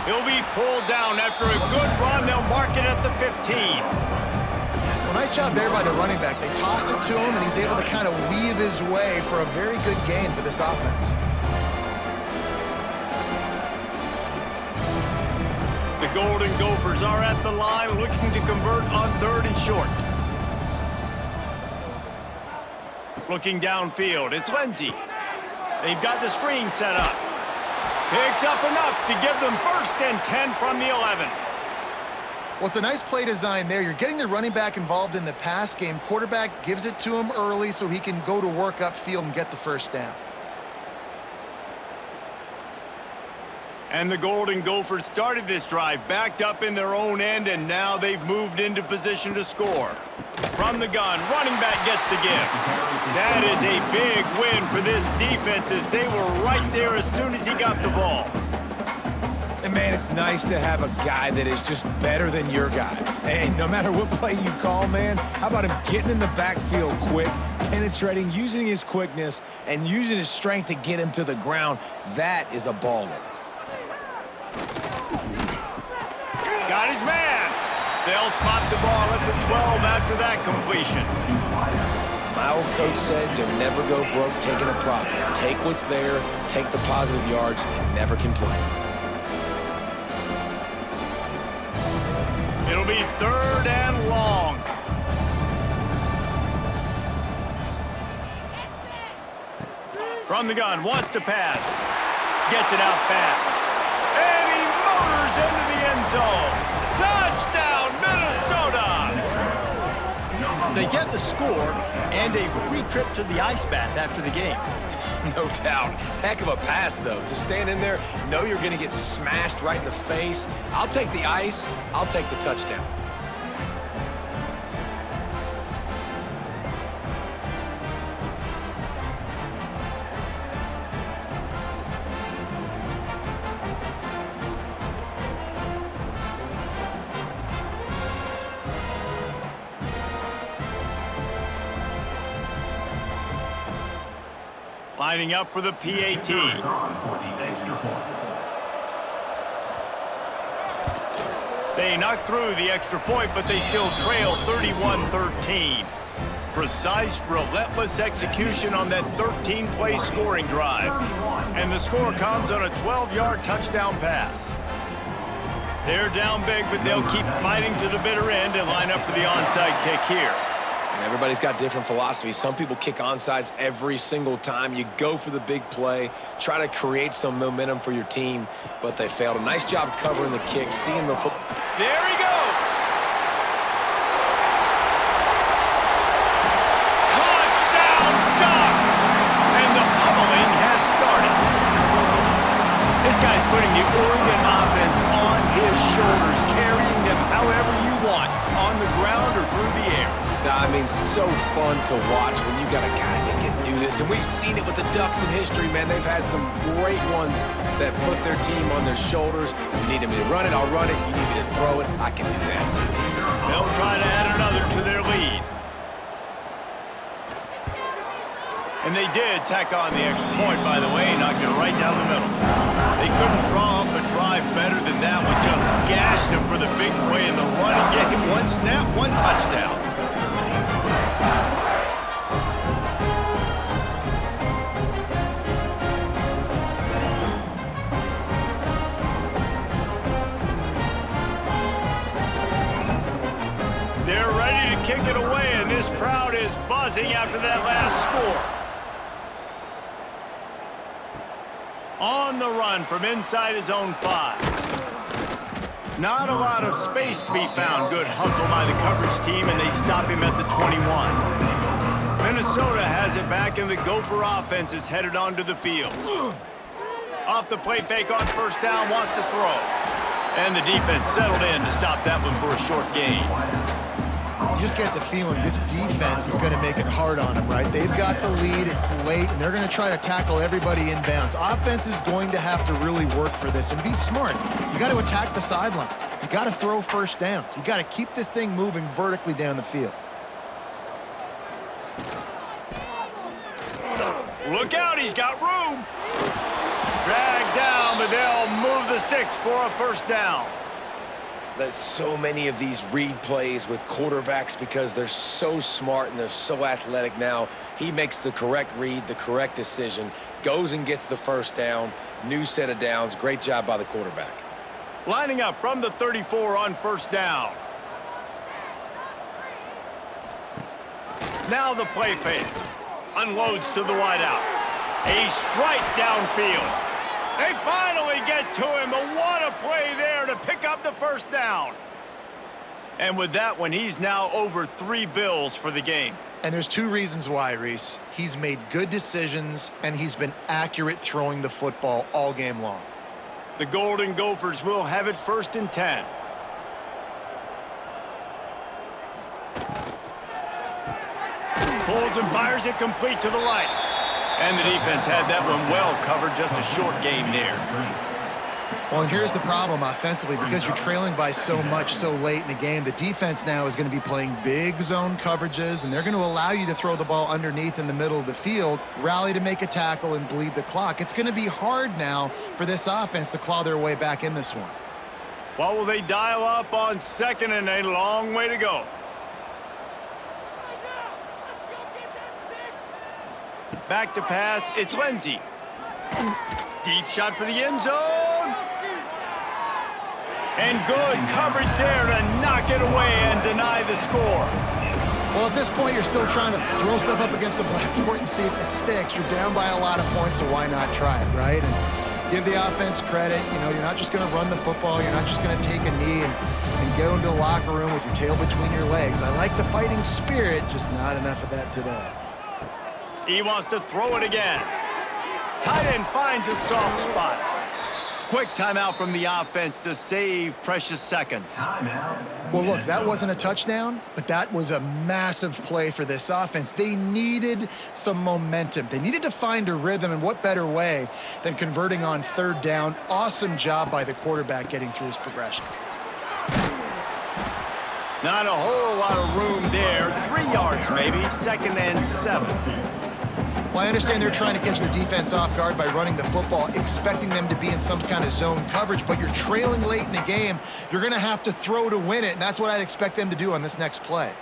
Speaker 1: He'll be pulled down after a good run. They'll mark it at the 15.
Speaker 2: Well, nice job there by the running back. They toss it to him, and he's able to kind of weave his way for a very good gain for this offense.
Speaker 1: The Golden Gophers are at the line looking to convert on 3rd and short. Looking downfield, it's Lindsey. They've got the screen set up. Picks up enough to give them 1st and 10 from the 11.
Speaker 2: Well, it's a nice play design there. You're getting the running back involved in the pass game. Quarterback gives it to him early so he can go to work upfield and get the 1st down.
Speaker 1: And the Golden Gophers started this drive backed up in their own end, and now they've moved into position to score. From the gun, running back gets the give. That is a big win for this defense as they were right there as soon as he got the ball.
Speaker 3: And, man, it's nice to have a guy that is just better than your guys. And no matter what play you call, man, how about him getting in the backfield quick, penetrating, using his quickness, and using his strength to get him to the ground? That is a baller.
Speaker 1: Got his man. They'll spot the ball at the 12 after that completion.
Speaker 3: My old coach said you'll never go broke taking a profit. Take what's there, take the positive yards, and never complain.
Speaker 1: It'll be 3rd and long. From the gun, wants to pass. Gets it out fast. And he motors into the end zone. Touchdown, Minnesota! They get the score and a free trip to the ice bath after the game.
Speaker 3: No doubt. Heck of a pass, though. To stand in there, know you're going to get smashed right in the face. I'll take the ice. I'll take the touchdown.
Speaker 1: Lining up for the PAT. They knocked through the extra point, but they still trail 31-13. Precise, relentless execution on that 13-play scoring drive. And the score comes on a 12-yard touchdown pass. They're down big, but they'll keep fighting to the bitter end and line up for the onside kick here.
Speaker 3: And everybody's got different philosophies. Some people kick onsides every single time. You go for the big play, try to create some momentum for your team, but they failed. A nice job covering the kick, seeing the football.
Speaker 1: There he goes! Touchdown, Ducks! And the pummeling has started. This guy's putting the Oregon offense on his shoulders, carrying them however you want, on the ground or through the air.
Speaker 3: I mean, so fun to watch when you got a guy that can do this. And we've seen it with the Ducks in history, man. They've had some great ones that put their team on their shoulders. You need me to run it, I'll run it. You need me to throw it, I can do that too.
Speaker 1: They'll try to add another to their lead. And they did tack on the extra point, by the way, knocked it right down the middle. They couldn't draw up a drive better than that one. Just gashed them for the big play in the running game. One snap, one touchdown. They're ready to kick it away, and this crowd is buzzing after that last score. On the run from inside his own 5. Not a lot of space to be found. Good hustle by the coverage team, and they stop him at the 21. Minnesota has it back, and the Gopher offense is headed onto the field. Off the play fake on first down, wants to throw. And the defense settled in to stop that one for a short gain.
Speaker 2: You just get the feeling this defense is going to make it hard on them, right? They've got the lead, it's late, and they're going to try to tackle everybody inbounds. Offense is going to have to really work for this and be smart. You got to attack the sidelines. You got to throw first downs. You got to keep this thing moving vertically down the field.
Speaker 1: Look out, he's got room. Dragged down, but they'll move the sticks for a first down.
Speaker 3: There's so many of these read plays with quarterbacks because they're so smart and they're so athletic now. He makes the correct read, the correct decision, goes and gets the first down, new set of downs. Great job by the quarterback.
Speaker 1: Lining up from the 34 on first down. Now the play fake. Unloads to the wideout. A strike downfield. They finally get to him, but what a play there to pick up the first down. And with that one, he's now over 3 bills for the game.
Speaker 2: And there's 2 reasons why, Reese. He's made good decisions, and he's been accurate throwing the football all game long.
Speaker 1: The Golden Gophers will have it 1st and 10. Pulls and fires it complete to the right. And the defense had that one well covered, just a short game there.
Speaker 2: Well, and here's the problem offensively. Because you're trailing by so much so late in the game, the defense now is going to be playing big zone coverages, and they're going to allow you to throw the ball underneath in the middle of the field, rally to make a tackle, and bleed the clock. It's going to be hard now for this offense to claw their way back in this one.
Speaker 1: What will they dial up on 2nd and a long way to go? Back to pass, it's Lindsey. Deep shot for the end zone. And good coverage there to knock it away and deny the score.
Speaker 2: Well, at this point, you're still trying to throw stuff up against the blackboard and see if it sticks. You're down by a lot of points, so why not try it, right? And give the offense credit. You know, you're not just going to run the football. You're not just going to take a knee and go into the locker room with your tail between your legs. I like the fighting spirit, just not enough of that today.
Speaker 1: He wants to throw it again. Tight end finds a soft spot. Quick timeout from the offense to save precious seconds.
Speaker 2: Well, look, that wasn't a touchdown, but that was a massive play for this offense. They needed some momentum. They needed to find a rhythm, and what better way than converting on 3rd down. Awesome job by the quarterback getting through his progression.
Speaker 1: Not a whole lot of room there. 3 yards maybe, 2nd and 7.
Speaker 2: Well, I understand they're trying to catch the defense off guard by running the football, expecting them to be in some kind of zone coverage, but you're trailing late in the game. You're going to have to throw to win it, and that's what I'd expect them to do on this next play.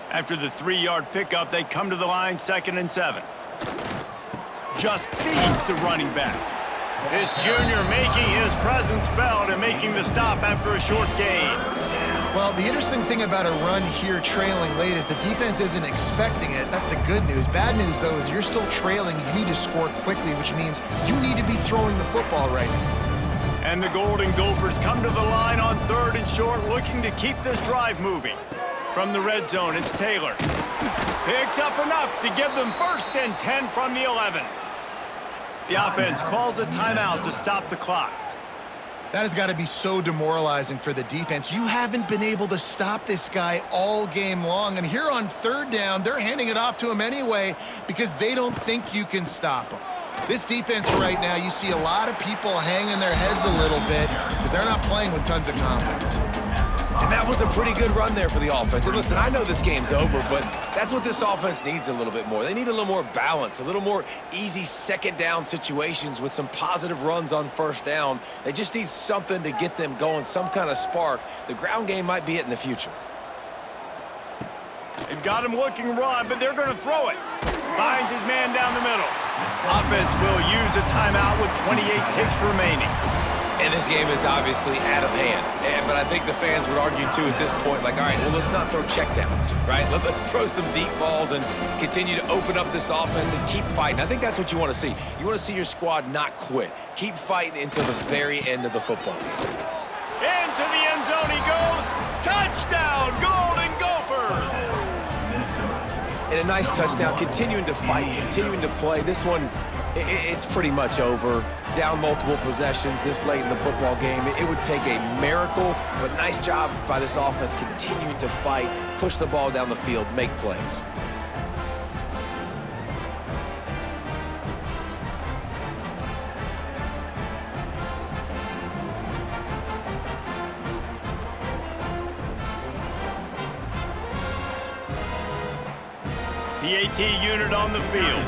Speaker 1: After the 3-yard pickup, they come to the line, 2nd and 7. Just feeds the running back. This junior making his presence felt and making the stop after a short gain.
Speaker 2: Well, the interesting thing about a run here trailing late is the defense isn't expecting it. That's the good news. Bad news, though, is you're still trailing. You need to score quickly, which means you need to be throwing the football right now.
Speaker 1: And the Golden Gophers come to the line on 3rd and short, looking to keep this drive moving. From the red zone, it's Taylor. Picks up enough to give them 1st and 10 from the 11. The offense calls a timeout to stop the clock.
Speaker 2: That has got to be so demoralizing for the defense. You haven't been able to stop this guy all game long. And here on 3rd down, they're handing it off to him anyway because they don't think you can stop him. This defense right now, you see a lot of people hanging their heads a little bit because they're not playing with tons of confidence.
Speaker 3: And that was a pretty good run there for the offense. And listen, I know this game's over, but that's what this offense needs a little bit more. They need a little more balance, a little more easy 2nd down situations with some positive runs on 1st down. They just need something to get them going, some kind of spark. The ground game might be it in the future.
Speaker 1: They've got him looking run, but they're going to throw it. Finds his man down the middle. Offense will use a timeout with 28 ticks remaining.
Speaker 3: And this game is obviously out of hand. But I think the fans would argue, too, at this point, like, all right, well, let's not throw checkdowns, right? Let's throw some deep balls and continue to open up this offense and keep fighting. I think that's what you want to see. You want to see your squad not quit. Keep fighting until the very end of the football game.
Speaker 1: Into the end zone he goes. Touchdown, Golden Gophers!
Speaker 3: And a nice touchdown, continuing to fight, continuing to play. This one, it's pretty much over. Down multiple possessions this late in the football game. It would take a miracle, but nice job by this offense continuing to fight, push the ball down the field, make plays.
Speaker 1: The AT unit on the field.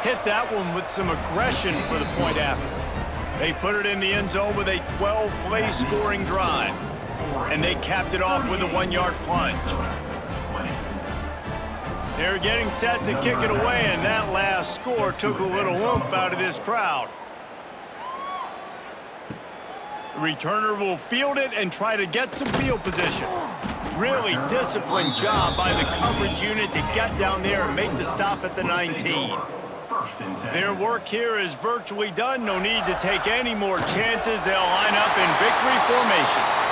Speaker 1: Hit that one with some aggression for the point after. They put it in the end zone with a 12-play scoring drive. And they capped it off with a 1-yard plunge. They're getting set to kick it away, and that last score took a little oomph out of this crowd. The returner will field it and try to get some field position. Really disciplined job by the coverage unit to get down there and make the stop at the 19. Their work here is virtually done. No need to take any more chances. They'll line up in victory formation.